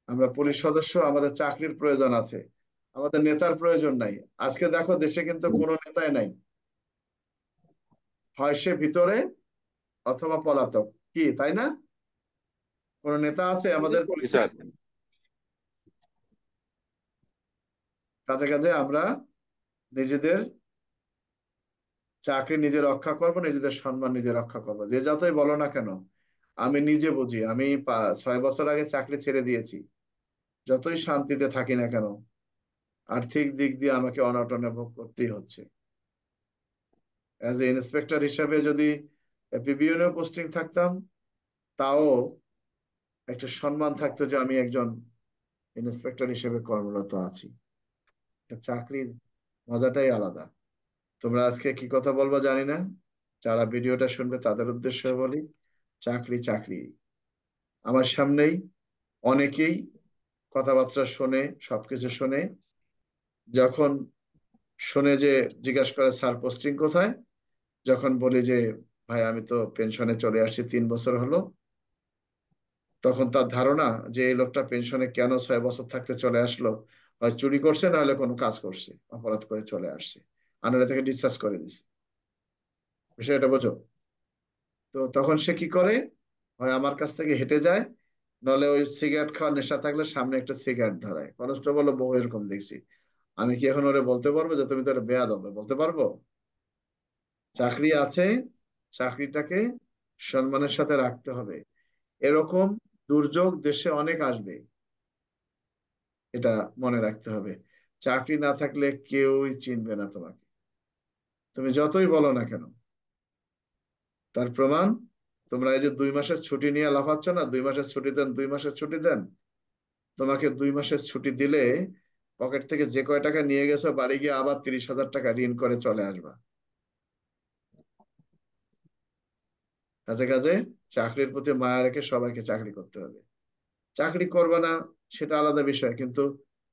S1: আমরা পুলিশ সদস্য, আমাদের চাকরির প্রয়োজন আছে, আমাদের নেতার প্রয়োজন নাই। আজকে দেখো দেশে কিন্তু কোনো নেতাই নাই, হয় সে ভিতরে অথবা পলাতক, কি তাই না? কোনো নেতা আছে
S3: জি
S1: আমাদের
S7: জি
S1: পুলিশের?
S7: স্যার।
S1: কাজে কাজে আমরা নিজেদের চাকরি নিজে রক্ষা করব, নিজেদের সম্মান নিজে রক্ষা করব, যে যতই বলো না কেন। আমি নিজে বুঝি, আমি 6 বছর আগে চাকরি ছেড়ে দিয়েছি। যতই শান্তিতে থাকি না কেন, আর্থিক দিক দিয়ে আমাকে অনটনে ভোগ করতেই হচ্ছে। অ্যাজ এ ইন্সপেক্টর হিসাবে যদি পিবিএনও পোস্টিং থাকতাম, তাও একটা সম্মান থাকতো যে আমি একজন ইন্সপেক্টর হিসেবে কর্মরত আছি। চাকরির মজাটাই আলাদা। তোমরা আজকে কি কথা বলবো জানি না, যারা ভিডিওটা শুনবে তাদের উদ্দেশ্যে বলি, চাকরি চাকরি। আমার সামনেই অনেকেই কথাবার্তা শোনে, সবকিছু শোনে, যখন শুনে যে জিজ্ঞাসা করে স্যার পোস্টিং কোথায়, যখন বলি যে ভাই আমি তো পেনশনে চলে আসছি 3 বছর হলো, তখন তার ধারণা যে এই লোকটা পেনশনে কেন 6 বছর থাকতে চলে আসলো, হয় চুরি করছে না হলে কোনো কাজ করছে, অপরাধ করে চলে আসছে, আনারে থেকে ডিসচার্জ করে দিছে। বিষয়টা বোঝো? তো তখন সে কি করে, হয় আমার কাছ থেকে হেঁটে যায়, নলে ওই সিগারেট খাওয়ার নেশা থাকলে সামনে একটা সিগারেট ধরায়। কনস্টেবল বহু এরকম দেখছি। আমি কি এখন ওরে বলতে পারবো যে তুমি তো একটা বেয়াদব? বলতে পারবো? চাকরি আছে, চাকরিটাকে সম্মানের সাথে রাখতে হবে। এরকম দুর্যোগ দেশে অনেক আসবে, এটা মনে রাখতে হবে। চাকরি না থাকলে কেউই চিনবে না তোমাকে, তুমি যতই বলো না কেন। তার প্রমাণ, তোমরা এই যে 2 মাসের ছুটি নিয়ে লাফাচ্ছ না, 2 মাসের ছুটি দেন, 2 মাসের ছুটি দেন। তোমাকে 2 মাসের ছুটি দিলে পকেট থেকে যে কয় টাকা নিয়ে গেছো বাড়ি গিয়ে আবার 30,000 টাকা ঋণ করে চলে আসবা। কাজে কাজে চাকরির প্রতি মায়া রেখে সবাইকে চাকরি করতে হবে। চাকরি করবে না সেটা আলাদা বিষয়, কিন্তু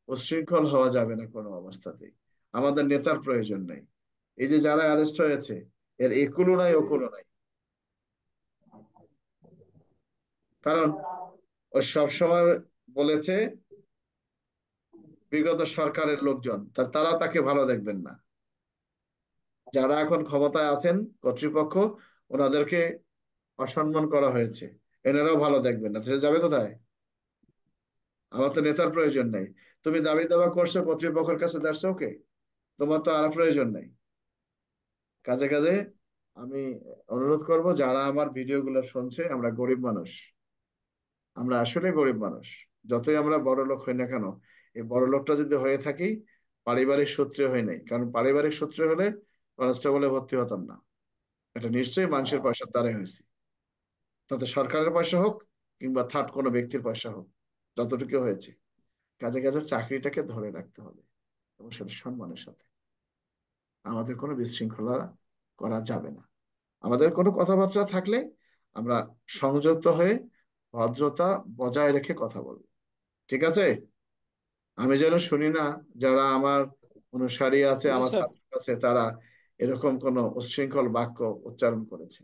S1: উচ্ছৃঙ্খল হওয়া যাবে না কোনো অবস্থাতেই। আমাদের নেতার প্রয়োজন নেই। এই যে যারা অ্যারেস্ট হয়েছে, এর একুলো নাই ওকুলো নাই। কারণ ও সবসময় বলেছে বিগত সরকারের লোকজন তারা তাকে ভালো দেখবেন না। যারা এখন ক্ষমতায় আছেন কর্তৃপক্ষ, ওনাদেরকে অসম্মান করা হয়েছে, এনারাও ভালো দেখবেন না। সে যাবে কোথায়? আমার তো নেতার প্রয়োজন নেই। তুমি দাবি দাবা করছো কর্তৃপক্ষের কাছে, দ্যাটস ওকে, তোমার তো আর প্রয়োজন নেই। কাজে কাজে আমি অনুরোধ করব, যারা আমার ভিডিওগুলো শুনছে, আমরা গরিব মানুষ, আমরা আসলে গরিব মানুষ। যতই আমরা বড় লোক হই না কেন, এই বড় লোকটা যদি হয়ে থাকি পারিবারিক সূত্রে হয় নাই, কারণ পারিবারিক সূত্রে হলে কনস্টেবলে ভর্তি হতাম না। এটা নিশ্চয়ই মানুষের পয়সার দ্বারাই হয়েছে, তাতে সরকারের পয়সা হোক কিংবা থার্ড কোনো ব্যক্তির পয়সা হোক, যতটুকু হয়েছে। কাজে কাজে চাকরিটাকে ধরে রাখতে হবে এবং সেটা সম্মানের সাথে। আমাদের কোনো বিশৃঙ্খলা করা যাবে না। আমাদের কোনো কথাবার্তা থাকলে আমরা সংযত হয়ে ভদ্রতা বজায় রেখে কথা বলবো, ঠিক আছে? আমি যেন শুনি না যারা আমার অনুসারী আছে,
S3: জি
S1: আমার
S3: স্যার।
S1: ছাত্র আছে, তারা এরকম কোনো উচ্ছৃঙ্খল বাক্য উচ্চারণ করেছে।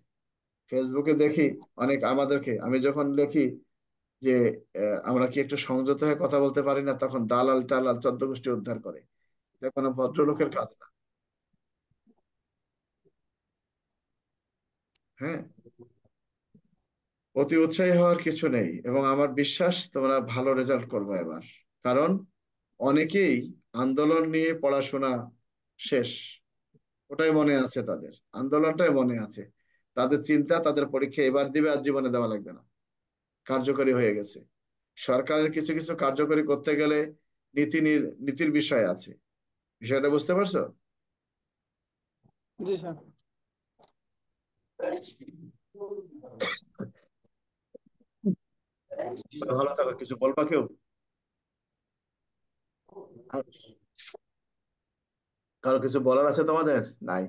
S1: ফেসবুকে দেখি অনেক আমাদেরকে, আমি যখন লিখি যে আমরা কি একটু সংযত হয়ে কথা বলতে পারি না, তখন দালাল টালাল 14 গোষ্ঠী উদ্ধার করে। এটা কোনো ভদ্রলোকের কাজ না। হ্যাঁ, অতি উৎসাহী হওয়ার কিছু নেই, এবং আমার বিশ্বাস তোমরা ভালো রেজাল্ট করবে এবার। কারণ অনেকেই আন্দোলন নিয়ে পড়াশোনা শেষ, ওটাই মনে আছে, তাদের আন্দোলনটাই মনে আছে, তাদের চিন্তা তাদের পরীক্ষা এবার দিবে, আর জীবনে দেওয়া লাগবে না, কার্যকরী হয়ে গেছে। সরকারের কিছু কিছু কার্যকরী করতে গেলে নীতির বিষয় আছে। বিষয়টা বুঝতে পারছো?
S3: জি স্যার।
S1: ভালো থাকো। কিছু বলবা কেউ? কারো কিছু বলার আছে তোমাদের? নাই?